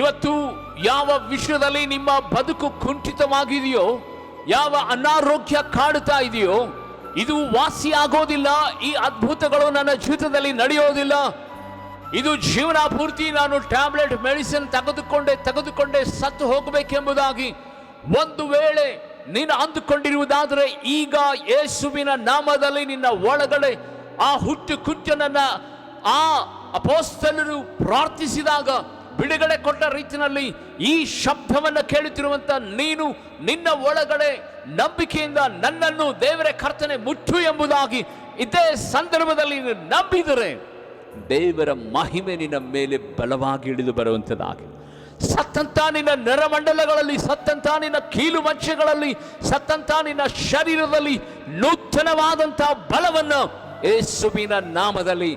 ಇವತ್ತು ಯಾವ ವಿಷಯದಲ್ಲಿ ನಿಮ್ಮ ಬದುಕು ಕುಂಠಿತವಾಗಿದೆಯೋ, ಯಾವ ಅನಾರೋಗ್ಯ ಕಾಡುತ್ತಾ ಇದೆಯೋ, ಇದು ವಾಸಿ ಆಗೋದಿಲ್ಲ, ಈ ಅದ್ಭುತಗಳು ನನ್ನ ಜೀವಿತದಲ್ಲಿ ನಡೆಯೋದಿಲ್ಲ, ಇದು ಜೀವನ ಪೂರ್ತಿ ನಾನು ಟ್ಯಾಬ್ಲೆಟ್ ಮೆಡಿಸಿನ್ ತೆಗೆದುಕೊಂಡೇ ಸತ್ತು ಹೋಗಬೇಕೆಂಬುದಾಗಿ ಒಂದು ವೇಳೆ ನೀನು ಅಂದುಕೊಂಡಿರುವುದಾದರೆ, ಈಗ ಯೇಸುವಿನ ನಾಮದಲ್ಲಿ ನಿನ್ನ ಒಳಗಡೆ ಆ ಹುಟ್ಟು ಕುಂಟನನ್ನ ಆ ಅಪೊಸ್ತಲರು ಪ್ರಾರ್ಥಿಸಿದಾಗ ಬಿಡುಗಡೆ ಕೊಟ್ಟ ರೀತಿಯಲ್ಲಿ ಈ ಶಬ್ದವನ್ನು ಕೇಳುತ್ತಿರುವಂತ ನೀನು ನಿನ್ನ ಒಳಗಡೆ ನಂಬಿಕೆಯಿಂದ ನನ್ನನ್ನು ದೇವರೇ ಕರ್ತನೆ ಮುಟ್ಟು ಎಂಬುದಾಗಿ ಇದೇ ಸಂದರ್ಭದಲ್ಲಿ ನೀನು ನಂಬಿದರೆ ದೇವರ ಮಹಿಮೆ ನಿನ್ನ ಮೇಲೆ ಬಲವಾಗಿ ಇಳಿದು ಬರುವಂಥದ್ದಾಗಿ, ಸತ್ತಂತ ನಿನ್ನ ನರಮಂಡಲಗಳಲ್ಲಿ, ಸತ್ತಂತ ನಿನ್ನ ಕೀಲು ಮಚ್ಚೆಗಳಲ್ಲಿ, ಸತ್ತಂತ ನಿನ್ನ ಶರೀರದಲ್ಲಿ ನೂತನವಾದಂತಹ ಬಲವನ್ನು ಯೇಸುವಿನ ನಾಮದಲ್ಲಿ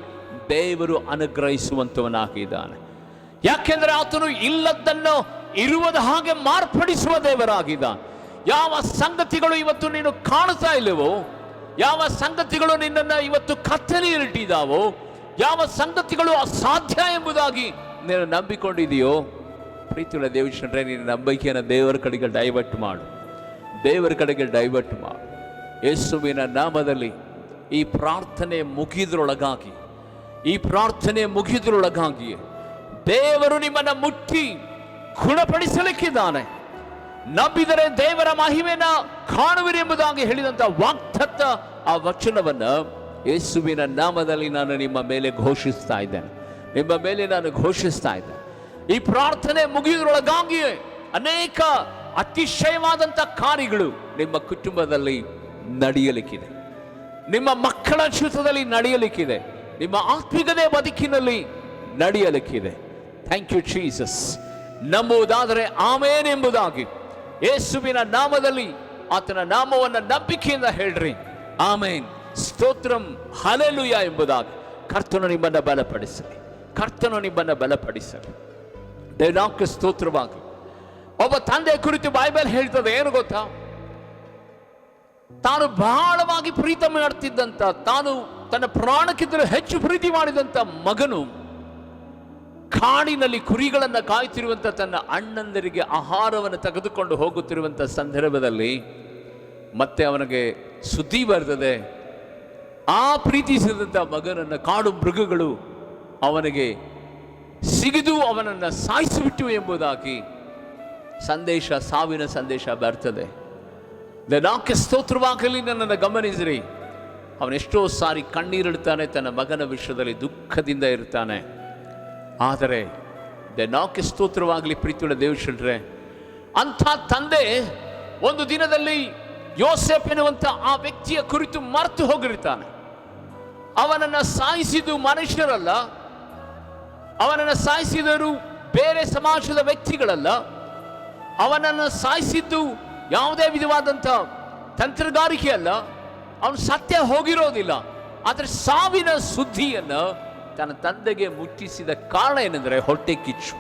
ದೇವರು ಅನುಗ್ರಹಿಸುವಂತವನಾಗಿದ್ದಾನೆ. ಯಾಕೆಂದ್ರೆ ಆತನು ಇಲ್ಲದನ್ನು ಇರುವುದ ಹಾಗೆ ಮಾರ್ಪಡಿಸುವ ದೇವರಾಗಿದ್ದಾನೆ. ಯಾವ ಸಂಗತಿಗಳು ಇವತ್ತು ನೀನು ಕಾಣ್ತಾ ಇಲ್ಲವೋ, ಯಾವ ಸಂಗತಿಗಳು ನಿನ್ನನ್ನು ಇವತ್ತು ಕತ್ತಲೆಯಲ್ಲಿಟ್ಟಿದ್ದಾವೋ, ಯಾವ ಸಂಗತಿಗಳು ಅಸಾಧ್ಯ ಎಂಬುದಾಗಿ ನೀನು ನಂಬಿಕೊಂಡಿದೆಯೋ, ಪ್ರೀತಿಯುಳ್ಳ ದೇವಜನರೇ, ನಿನ್ನ ನಂಬಿಕೆಯನ್ನು ದೇವರ ಕಡೆಗೆ ಡೈವರ್ಟ್ ಮಾಡು, ದೇವರ ಕಡೆಗೆ ಡೈವರ್ಟ್ ಮಾಡು. ಯೇಸುವಿನ ನಾಮದಲ್ಲಿ ಈ ಪ್ರಾರ್ಥನೆ ಮುಗಿದ್ರೊಳಗಾಗಿ, ಈ ಪ್ರಾರ್ಥನೆ ಮುಗಿದ್ರೊಳಗಾಗಿ ದೇವರು ನಿಮ್ಮನ್ನು ಮುಟ್ಟಿ ಗುಣಪಡಿಸಲಿಕ್ಕಿದ್ದಾನೆ. ನಂಬಿದರೆ ದೇವರ ಮಹಿಮೆನ ಕಾಣುವಿರಿ ಎಂಬುದಾಗಿ ಹೇಳಿದಂಥ ವಾಗ್ದತ್ತ ಆ ವಚನವನ್ನು ಯೇಸುವಿನ ನಾಮದಲ್ಲಿ ನಾನು ನಿಮ್ಮ ಮೇಲೆ ಘೋಷಿಸ್ತಾ ಇದ್ದೇನೆ, ನಿಮ್ಮ ಮೇಲೆ ನಾನು ಘೋಷಿಸ್ತಾ ಇದ್ದೇನೆ. ಈ ಪ್ರಾರ್ಥನೆ ಮುಗಿಯುವುದರೊಳಗಾಗಿಯೇ ಅನೇಕ ಅತಿಶಯವಾದಂಥ ಕಾರ್ಯಗಳು ನಿಮ್ಮ ಕುಟುಂಬದಲ್ಲಿ ನಡೆಯಲಿಕ್ಕಿದೆ, ನಿಮ್ಮ ಮಕ್ಕಳ ಜೀವಿತದಲ್ಲಿ ನಡೆಯಲಿಕ್ಕಿದೆ, ನಿಮ್ಮ ಆತ್ಮಿಕತೆ ಬದುಕಿನಲ್ಲಿ ನಡೆಯಲಿಕ್ಕಿದೆ. Thank you Jesus. ನಂಬುವುದಾದರೆ ಆಮೇನ್ ಎಂಬುದಾಗಿ ಯೇಸುವಿನ ನಾಮದಲ್ಲಿ ಆತನ ನಾಮವನ್ನು ನಂಬಿಕೆಯಿಂದ ಹೇಳ್ರಿ, ಆಮೇನ್, ಸ್ತೋತ್ರಂ, ಹಲ್ಲೆಲೂಯ ಎಂಬುದಾಗಿ ಕರ್ತನು ನಿಮ್ಮನ್ನು ಬಲಪಡಿಸಲಿ, ಕರ್ತನು ನಿಮ್ಮನ್ನು ಬಲಪಡಿಸಲಿ. ದೇವನಾಮಕ್ಕೆ ಸ್ತೋತ್ರವಾಗಿ. ಒಬ್ಬ ತಂದೆ ಕುರಿತು ಬೈಬಲ್ ಹೇಳ್ತದೆ, ಏನು ಗೊತ್ತಾ? ತಾನು ಬಹಳವಾಗಿ ಪ್ರೀತಿ ಮಾಡ್ತಿದ್ದಂತ, ತಾನು ತನ್ನ ಪ್ರಾಣಕ್ಕಿಂತಲೂ ಹೆಚ್ಚು ಪ್ರೀತಿ ಮಾಡಿದಂತ ಮಗನು ಕಾಡಿನಲ್ಲಿ ಕುರಿಗಳನ್ನು ಕಾಯ್ತಿರುವಂತ ತನ್ನ ಅಣ್ಣಂದರಿಗೆ ಆಹಾರವನ್ನು ತೆಗೆದುಕೊಂಡು ಹೋಗುತ್ತಿರುವಂಥ ಸಂದರ್ಭದಲ್ಲಿ ಮತ್ತೆ ಅವನಿಗೆ ಸುದ್ದಿ ಬರ್ತದೆ, ಆ ಪ್ರೀತಿಸಿದಂಥ ಮಗನನ್ನು ಕಾಡು ಮೃಗಗಳು ಅವನಿಗೆ ಸಿಗಿದು ಅವನನ್ನು ಸಾಯಿಸಿಬಿಟ್ಟು ಎಂಬುದಾಗಿ ಸಂದೇಶ, ಸಾವಿನ ಸಂದೇಶ ಬರ್ತದೆ. ದೇವನಾಮಕ್ಕೆ ಸ್ತೋತ್ರವಾಗಲಿ. ನನ್ನನ್ನು ಗಮನಿಸಿರಿ, ಅವನೆಷ್ಟೋ ಸಾರಿ ಕಣ್ಣೀರಿಡ್ತಾನೆ, ತನ್ನ ಮಗನ ವಿಷಯದಲ್ಲಿ ದುಃಖದಿಂದ ಇರ್ತಾನೆ. ಆದರೆ ದೇವನಾಮಕ್ಕೆ ಸ್ತೋತ್ರವಾಗಲಿ. ಪ್ರೀತಿಯುಳ್ಳ ದೇವಜನರೇ, ಅಂಥ ತಂದೆ ಒಂದು ದಿನದಲ್ಲಿ ಯೋಸೇಫ್ ಎನ್ನುವಂಥ ಆ ವ್ಯಕ್ತಿಯ ಕುರಿತು ಮರೆತು ಹೋಗಿರ್ತಾನೆ. ಅವನನ್ನು ಸಾಯಿಸಿದ್ದು ಮನುಷ್ಯರಲ್ಲ, ಅವನನ್ನು ಸಾಯಿಸಿದರು ಬೇರೆ ಸಮಾಜದ ವ್ಯಕ್ತಿಗಳಲ್ಲ, ಅವನನ್ನು ಸಾಯಿಸಿದ್ದು ಯಾವುದೇ ವಿಧವಾದಂಥ ತಂತ್ರಗಾರಿಕೆ ಅಲ್ಲ, ಅವನು ಸತ್ಯ ಹೋಗಿರೋದಿಲ್ಲ. ಆದರೆ ಸಾವಿನ ಸುದ್ದಿಯನ್ನು ತನ್ನ ತಂದೆಗೆ ಮುಟ್ಟಿಸಿದ ಕಾರಣ ಏನೆಂದರೆ ಹೊಟ್ಟೆ ಕಿಚ್ಚು,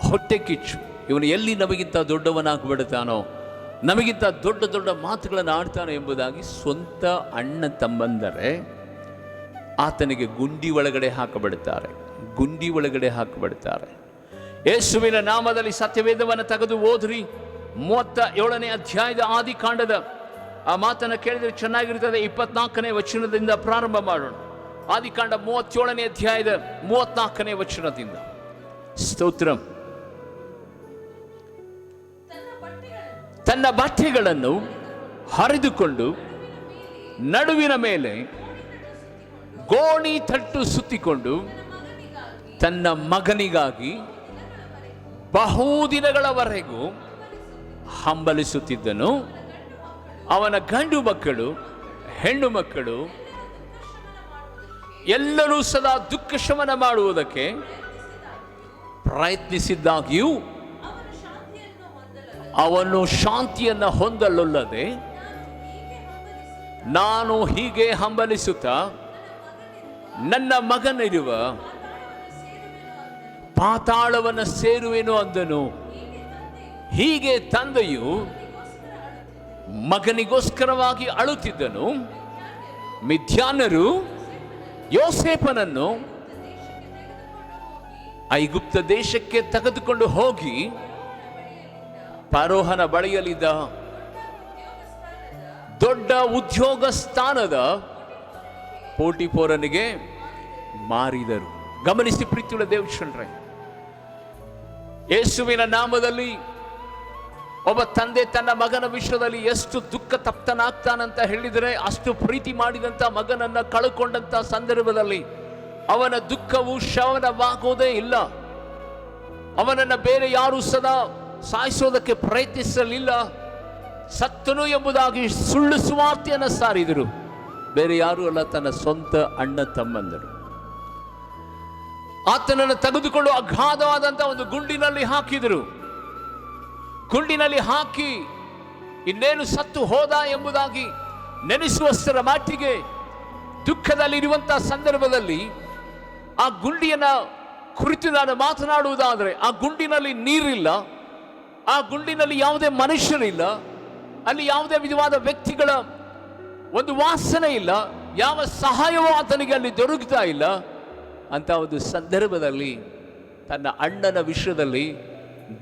ಹೊಟ್ಟೆ ಕಿಚ್ಚು. ಇವನು ಎಲ್ಲಿ ನಮಗಿಂತ ದೊಡ್ಡವನಾಗ್ಬಿಡ್ತಾನೋ, ನಮಗಿಂತ ದೊಡ್ಡ ದೊಡ್ಡ ಮಾತುಗಳನ್ನು ಆಡ್ತಾನೋ ಎಂಬುದಾಗಿ ಸ್ವಂತ ಅಣ್ಣ ತಮ್ಮಂದರೆ ಆತನಿಗೆ ಗುಂಡಿ ಒಳಗಡೆ ಹಾಕಬಿಡ್ತಾರೆ, ಗುಂಡಿ ಒಳಗಡೆ ಹಾಕಬಿಡ್ತಾರೆ. ಯೇಸುವಿನ ನಾಮದಲ್ಲಿ ಸತ್ಯವೇದವನ್ನು ತೆಗೆದು ಓದ್ರಿ. 37ನೇ ಅಧ್ಯಾಯದ ಆದಿಕಾಂಡದ ಆ ಮಾತನ್ನು ಕೇಳಿದರೆ ಚೆನ್ನಾಗಿರ್ತದೆ. 24ನೇ ವಚನದಿಂದ ಪ್ರಾರಂಭ ಮಾಡೋಣ. ಆದಿಕಾಂಡ 37ನೇ ಅಧ್ಯಾಯದ 34ನೇ ವಚನದಿಂದ. ಸ್ತೋತ್ರಂ. ತನ್ನ ಬಟ್ಟೆಗಳನ್ನು ಹರಿದುಕೊಂಡು ನಡುವಿನ ಮೇಲೆ ಗೋಣಿ ತಟ್ಟು ಸುತ್ತಿಕೊಂಡು ತನ್ನ ಮಗನಿಗಾಗಿ ಬಹುದಿನಗಳವರೆಗೂ ಹಂಬಲಿಸುತ್ತಿದ್ದನು. ಅವನ ಗಂಡು ಮಕ್ಕಳು ಹೆಣ್ಣು ಮಕ್ಕಳು ಎಲ್ಲರೂ ಸದಾ ದುಃಖ ಶಮನ ಮಾಡುವುದಕ್ಕೆ ಪ್ರಯತ್ನಿಸಿದ್ದಾಗ್ಯೂ ಅವನು ಶಾಂತಿಯನ್ನು ಹೊಂದಲೊಲ್ಲದೆ, ನಾನು ಹೀಗೆ ಹಂಬಲಿಸುತ್ತಾ ನನ್ನ ಮಗನಿರುವ ಪಾತಾಳವನ್ನು ಸೇರುವೆನು ಅಂದನು. ಹೀಗೆ ತಂದೆಯು ಮಗನಿಗೋಸ್ಕರವಾಗಿ ಅಳುತ್ತಿದ್ದನು. ಮಿದ್ಯಾನರು ಯೋಸೇಫನನ್ನು ಐಗುಪ್ತ ದೇಶಕ್ಕೆ ತೆಗೆದುಕೊಂಡು ಹೋಗಿ ಫರೋಹನ ಬಳಿಯಲ್ಲಿದ್ದ ದೊಡ್ಡ ಉದ್ಯೋಗ ಸ್ಥಾನದ ಪೋಟಿಫೋರನಿಗೆ ಮಾರಿದರು. ಗಮನಿಸಿ ಪ್ರೀತಿಯುಳ್ಳ ದೇವಜನರೇ, ಯೇಸುವಿನ ನಾಮದಲ್ಲಿ ಒಬ್ಬ ತಂದೆ ತನ್ನ ಮಗನ ವಿಷಯದಲ್ಲಿ ಎಷ್ಟು ದುಃಖ ತಪ್ತನಾಗ್ತಾನಂತ ಹೇಳಿದರೆ, ಅಷ್ಟು ಪ್ರೀತಿ ಮಾಡಿದಂಥ ಮಗನನ್ನು ಕಳ್ಕೊಂಡಂಥ ಸಂದರ್ಭದಲ್ಲಿ ಅವನ ದುಃಖವು ಶಮನವಾಗೋದೇ ಇಲ್ಲ. ಅವನನ್ನು ಬೇರೆ ಯಾರೂ ಸದಾ ಸಾಯಿಸೋದಕ್ಕೆ ಪ್ರಯತ್ನಿಸಲಿಲ್ಲ. ಸತ್ತನು ಎಂಬುದಾಗಿ ಸುಳ್ಳು ಸುವಾರ್ತೆಯನ್ನು ಸಾರಿದರು. ಬೇರೆ ಯಾರೂ ಅಲ್ಲ, ತನ್ನ ಸ್ವಂತ ಅಣ್ಣ ತಮ್ಮಂದರು. ಆತನನ್ನು ತೆಗೆದುಕೊಂಡು ಅಗಾಧವಾದಂತಹ ಒಂದು ಗುಂಡಿನಲ್ಲಿ ಹಾಕಿದರು. ಗುಂಡಿನಲ್ಲಿ ಹಾಕಿ ಇನ್ನೇನು ಸತ್ತು ಹೋದ ಎಂಬುದಾಗಿ ನೆನೆಸುವಷ್ಟರ ಮಟ್ಟಿಗೆ ದುಃಖದಲ್ಲಿರುವಂತಹ ಸಂದರ್ಭದಲ್ಲಿ ಆ ಗುಂಡಿಯನ್ನ ಕುರಿತು ನಾನು ಮಾತನಾಡುವುದಾದರೆ, ಆ ಗುಂಡಿನಲ್ಲಿ ನೀರಿಲ್ಲ, ಆ ಗುಂಡಿನಲ್ಲಿ ಯಾವುದೇ ಮನುಷ್ಯರಿಲ್ಲ, ಅಲ್ಲಿ ಯಾವುದೇ ವಿಧವಾದ ವ್ಯಕ್ತಿಗಳ ಒಂದು ವಾಸನೆ ಇಲ್ಲ, ಯಾವ ಸಹಾಯವೂ ಆತನಿಗೆ ಅಲ್ಲಿ ದೊರಕುತ್ತಾ ಇಲ್ಲ. ಅಂತ ಒಂದು ಸಂದರ್ಭದಲ್ಲಿ ತನ್ನ ಅಣ್ಣನ ವಿಷಯದಲ್ಲಿ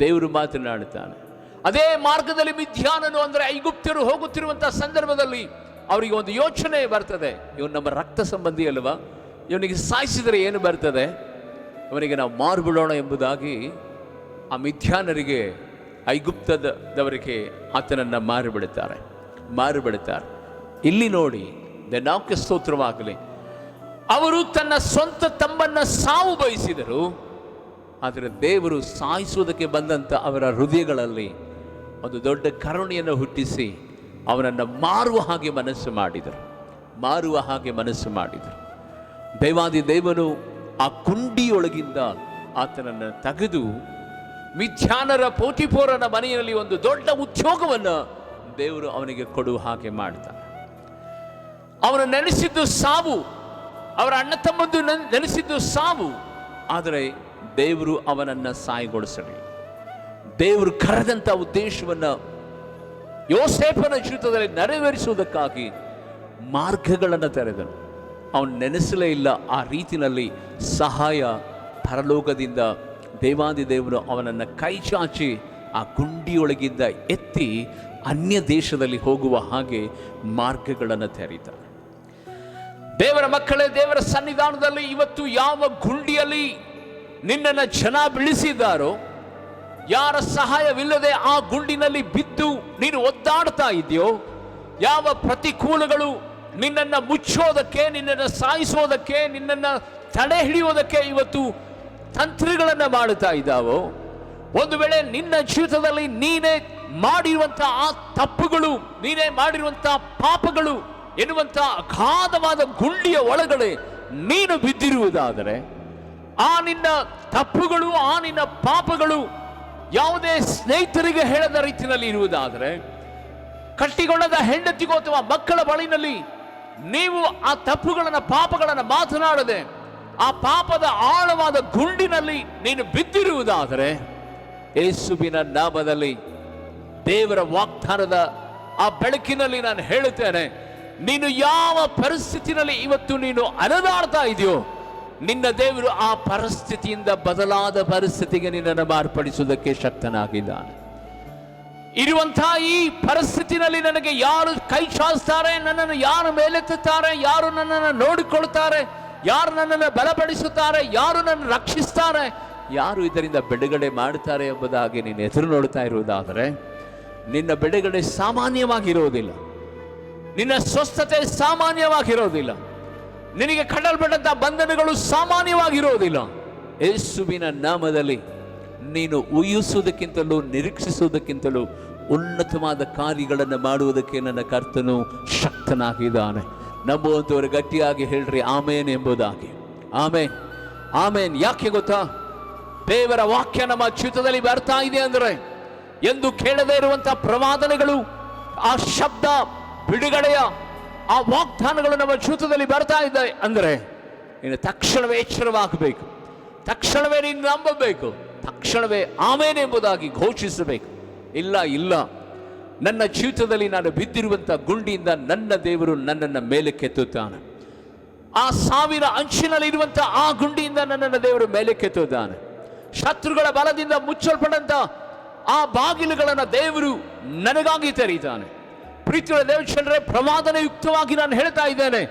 ದೇವರು ಮಾತನಾಡುತ್ತಾನೆ. ಅದೇ ಮಾರ್ಗದಲ್ಲಿ ಮಿದ್ಯಾನನು ಅಂದರೆ ಐಗುಪ್ತರು ಹೋಗುತ್ತಿರುವಂತಹ ಸಂದರ್ಭದಲ್ಲಿ ಅವರಿಗೆ ಒಂದು ಯೋಚನೆ ಬರ್ತದೆ, ಇವನು ನಮ್ಮ ರಕ್ತ ಸಂಬಂಧಿ ಅಲ್ವಾ, ಇವನಿಗೆ ಸಾಯಿಸಿದರೆ ಏನು ಬರ್ತದೆ, ಅವನಿಗೆ ನಾವು ಮಾರ್ಬಿಡೋಣ ಎಂಬುದಾಗಿ ಆ ಮಿದ್ಯಾನರಿಗೆ, ಐಗುಪ್ತದವರಿಗೆ ಆತನನ್ನು ಮಾರಿಬಿಡುತ್ತಾರೆ. ಇಲ್ಲಿ ನೋಡಿ, ದೇವಕ್ಕೆ ಸ್ತೋತ್ರವಾಗಲಿ, ಅವರು ತನ್ನ ಸ್ವಂತ ತಮ್ಮನ್ನ ಸಾವು ಬಯಸಿದರು. ಆದರೆ ದೇವರು ಸಾಯಿಸುವುದಕ್ಕೆ ಬಂದಂಥ ಅವರ ಹೃದಯಗಳಲ್ಲಿ ಒಂದು ದೊಡ್ಡ ಕರುಣೆಯನ್ನು ಹುಟ್ಟಿಸಿ ಅವನನ್ನು ಮಾರುವ ಹಾಗೆ ಮನಸ್ಸು ಮಾಡಿದರು. ದೇವಾದಿ ದೇವನು ಆ ಕುಂಡಿಯೊಳಗಿಂದ ಆತನನ್ನು ತೆಗೆದು ಮಿಥ್ಯಾನರ ಪೋಟಿಫೋರನ ಮನೆಯಲ್ಲಿ ಒಂದು ದೊಡ್ಡ ಉದ್ಯೋಗವನ್ನು ದೇವರು ಅವನಿಗೆ ಕೊಡುವ ಹಾಗೆ ಮಾಡ್ತಾನೆ. ಅವನು ನೆನೆಸಿದ್ದು ಸಾವು, ಅವರ ಅಣ್ಣ ತಮ್ಮಂದು ನೆನೆಸಿದ್ದು ಸಾವು. ಆದರೆ ದೇವರು ಅವನನ್ನು ಸಾಯಿಗೊಳಿಸಲಿಲ್ಲ. ದೇವರು ಕರೆದಂಥ ಉದ್ದೇಶವನ್ನು ಯೋಸೇಫನ ಜೀವಿತದಲ್ಲಿ ನೆರವೇರಿಸುವುದಕ್ಕಾಗಿ ಮಾರ್ಗಗಳನ್ನು ತೆರೆದನು. ಅವನು ನೆನೆಸಲೇ ಇಲ್ಲ. ಆ ರೀತಿಯಲ್ಲಿ ಸಹಾಯ ಪರಲೋಕದಿಂದ ದೇವಾದಿ ದೇವರು ಅವನನ್ನು ಕೈ ಚಾಚಿ ಆ ಗುಂಡಿಯೊಳಗಿಂದ ಎತ್ತಿ ಅನ್ಯ ದೇಶದಲ್ಲಿ ಹೋಗುವ ಹಾಗೆ ಮಾರ್ಗಗಳನ್ನು ತೆರೀತಾರೆ. ದೇವರ ಮಕ್ಕಳೇ, ದೇವರ ಸನ್ನಿಧಾನದಲ್ಲಿ ಇವತ್ತು ಯಾವ ಗುಂಡಿಯಲ್ಲಿ ನಿನ್ನನ್ನು ಜನ ಬೀಳಿಸಿದ್ದಾರೋ, ಯಾರ ಸಹಾಯವಿಲ್ಲದೆ ಆ ಗುಂಡಿನಲ್ಲಿ ಬಿದ್ದು ನೀನು ಒದ್ದಾಡ್ತಾ ಇದೆಯೋ, ಯಾವ ಪ್ರತಿಕೂಲಗಳು ನಿನ್ನನ್ನು ಮುಚ್ಚೋದಕ್ಕೆ, ನಿನ್ನನ್ನು ಸಾಯಿಸೋದಕ್ಕೆ, ನಿನ್ನನ್ನು ತಡೆ ಹಿಡಿಯೋದಕ್ಕೆ ಇವತ್ತು ತಂತ್ರಗಳನ್ನು ಮಾಡುತ್ತಾ ಇದ್ದಾವೋ, ಒಂದು ವೇಳೆ ನಿನ್ನ ಜೀವಿತದಲ್ಲಿ ನೀನೇ ಮಾಡಿರುವಂತಹ ಆ ತಪ್ಪುಗಳು, ನೀನೇ ಮಾಡಿರುವಂತಹ ಪಾಪಗಳು ಎನ್ನುವಂಥ ಅಗಾಧವಾದ ಗುಂಡಿಯ ಒಳಗಡೆ ನೀನು ಬಿದ್ದಿರುವುದಾದರೆ, ಆ ನಿನ್ನ ತಪ್ಪುಗಳು, ಆ ನಿನ್ನ ಪಾಪಗಳು ಯಾವುದೇ ಸ್ನೇಹಿತರಿಗೆ ಹೇಳದ ರೀತಿಯಲ್ಲಿ ಇರುವುದಾದರೆ, ಕಟ್ಟಿಕೊಳ್ಳದ ಹೆಂಡತಿಗೋ ಅಥವಾ ಮಕ್ಕಳ ಬಳಿನಲ್ಲಿ ನೀವು ಆ ತಪ್ಪುಗಳನ್ನು, ಪಾಪಗಳನ್ನು ಮಾತನಾಡದೆ ಆ ಪಾಪದ ಆಳವಾದ ಗುಂಡಿನಲ್ಲಿ ನೀನು ಬಿದ್ದಿರುವುದಾದರೆ, ಯೇಸುವಿನ ನಾಮದಲ್ಲಿ ದೇವರ ವಾಗ್ದಾನದ ಆ ಬೆಳಕಿನಲ್ಲಿ ನಾನು ಹೇಳುತ್ತೇನೆ, ನೀನು ಯಾವ ಪರಿಸ್ಥಿತಿನಲ್ಲಿ ಇವತ್ತು ನೀನು ಅಲೆದಾಡ್ತಾ ಇದೆಯೋ, ನಿನ್ನ ದೇವರು ಆ ಪರಿಸ್ಥಿತಿಯಿಂದ ಬದಲಾದ ಪರಿಸ್ಥಿತಿಗೆ ನಿನ್ನನ್ನು ಮಾರ್ಪಡಿಸುವುದಕ್ಕೆ ಶಕ್ತನಾಗಿದ್ದಾನೆ. ಇರುವಂತಹ ಈ ಪರಿಸ್ಥಿತಿನಲ್ಲಿ ನನಗೆ ಯಾರು ಕೈ ಚಾಚ್ತಾರೆ, ನನ್ನನ್ನು ಯಾರು ಮೇಲೆತ್ತುತ್ತಾರೆ, ಯಾರು ನನ್ನನ್ನು ನೋಡಿಕೊಳ್ತಾರೆ, ಯಾರು ನನ್ನನ್ನು ಬಲಪಡಿಸುತ್ತಾರೆ, ಯಾರು ನನ್ನ ರಕ್ಷಿಸ್ತಾರೆ, ಯಾರು ಇದರಿಂದ ಬಿಡುಗಡೆ ಮಾಡುತ್ತಾರೆ ಎಂಬುದಾಗಿ ನೀನು ಎದುರು ನೋಡ್ತಾ ಇರುವುದಾದರೆ, ನಿನ್ನ ಬಿಡುಗಡೆ ಸಾಮಾನ್ಯವಾಗಿರುವುದಿಲ್ಲ, ನಿನ್ನ ಸ್ವಸ್ಥತೆ ಸಾಮಾನ್ಯವಾಗಿರೋದಿಲ್ಲ, ನಿನಗೆ ಕಟ್ಟಲ್ಪಟ್ಟಂತ ಬಂಧನಗಳು ಸಾಮಾನ್ಯವಾಗಿರೋದಿಲ್ಲ. ಯೇಸುವಿನ ನಾಮದಲ್ಲಿ ನೀನು ಊಹಿಸುವುದಕ್ಕಿಂತಲೂ ನಿರೀಕ್ಷಿಸುವುದಕ್ಕಿಂತಲೂ ಉನ್ನತವಾದ ಕಾರ್ಯಗಳನ್ನು ಮಾಡುವುದಕ್ಕೆ ನನ್ನ ಕರ್ತನು ಶಕ್ತನಾಗಿದ್ದಾನೆ. ನಂಬುವಂಥವರು ಗಟ್ಟಿಯಾಗಿ ಹೇಳ್ರಿ ಆಮೇನ್ ಎಂಬುದಾಗಿ. ಆಮೇನ್, ಆಮೇನ್. ಯಾಕೆ ಗೊತ್ತಾ? ದೇವರ ವಾಕ್ಯ ನಮ್ಮ ಜೀವಿತದಲ್ಲಿ ಬರ್ತಾ ಇದೆ ಅಂದರೆ, ಎಂದು ಕೇಳದೇ ಇರುವಂತಹ ಪ್ರವಾದನೆಗಳು, ಆ ಶಬ್ದ ಬಿಡುಗಡೆಯ ಆ ವಾಗ್ದಾನಗಳು ನಮ್ಮ ಜೀವಿತದಲ್ಲಿ ಬರ್ತಾ ಇದೆ ಅಂದರೆ, ನೀನು ತಕ್ಷಣವೇ ಎಚ್ಚರವಾಗಬೇಕು, ತಕ್ಷಣವೇ ನೀನು ನಂಬಬೇಕು, ತಕ್ಷಣವೇ ಆಮೇನ್ ಎಂಬುದಾಗಿ ಘೋಷಿಸಬೇಕು. ಇಲ್ಲ, ನನ್ನ ಜೀವಿತದಲ್ಲಿ ನಾನು ಬಿದ್ದಿರುವಂಥ ಗುಂಡಿಯಿಂದ ನನ್ನ ದೇವರು ನನ್ನನ್ನು ಮೇಲೆ ಕೆತ್ತುತ್ತಾನೆ. ಆ ಸಾವಿರ ಅಂಚಿನಲ್ಲಿರುವಂಥ ಆ ಗುಂಡಿಯಿಂದ ನನ್ನನ್ನು ದೇವರು ಮೇಲೆ ಕೆತ್ತುತ್ತಾನೆ. ಶತ್ರುಗಳ ಬಲದಿಂದ ಮುಚ್ಚಲ್ಪಟ್ಟಂತ ಆ ಬಾಗಿಲುಗಳನ್ನು ದೇವರು ನನಗಾಗಿ ತೆರೀತಾನೆ. ಪ್ರೀತಿಯ ದೇವಚಂದ್ರೆ, ಪ್ರವಾದನಯುಕ್ತವಾಗಿ ನಾನು ಹೇಳ್ತಾ ಇದ್ದೇನೆ,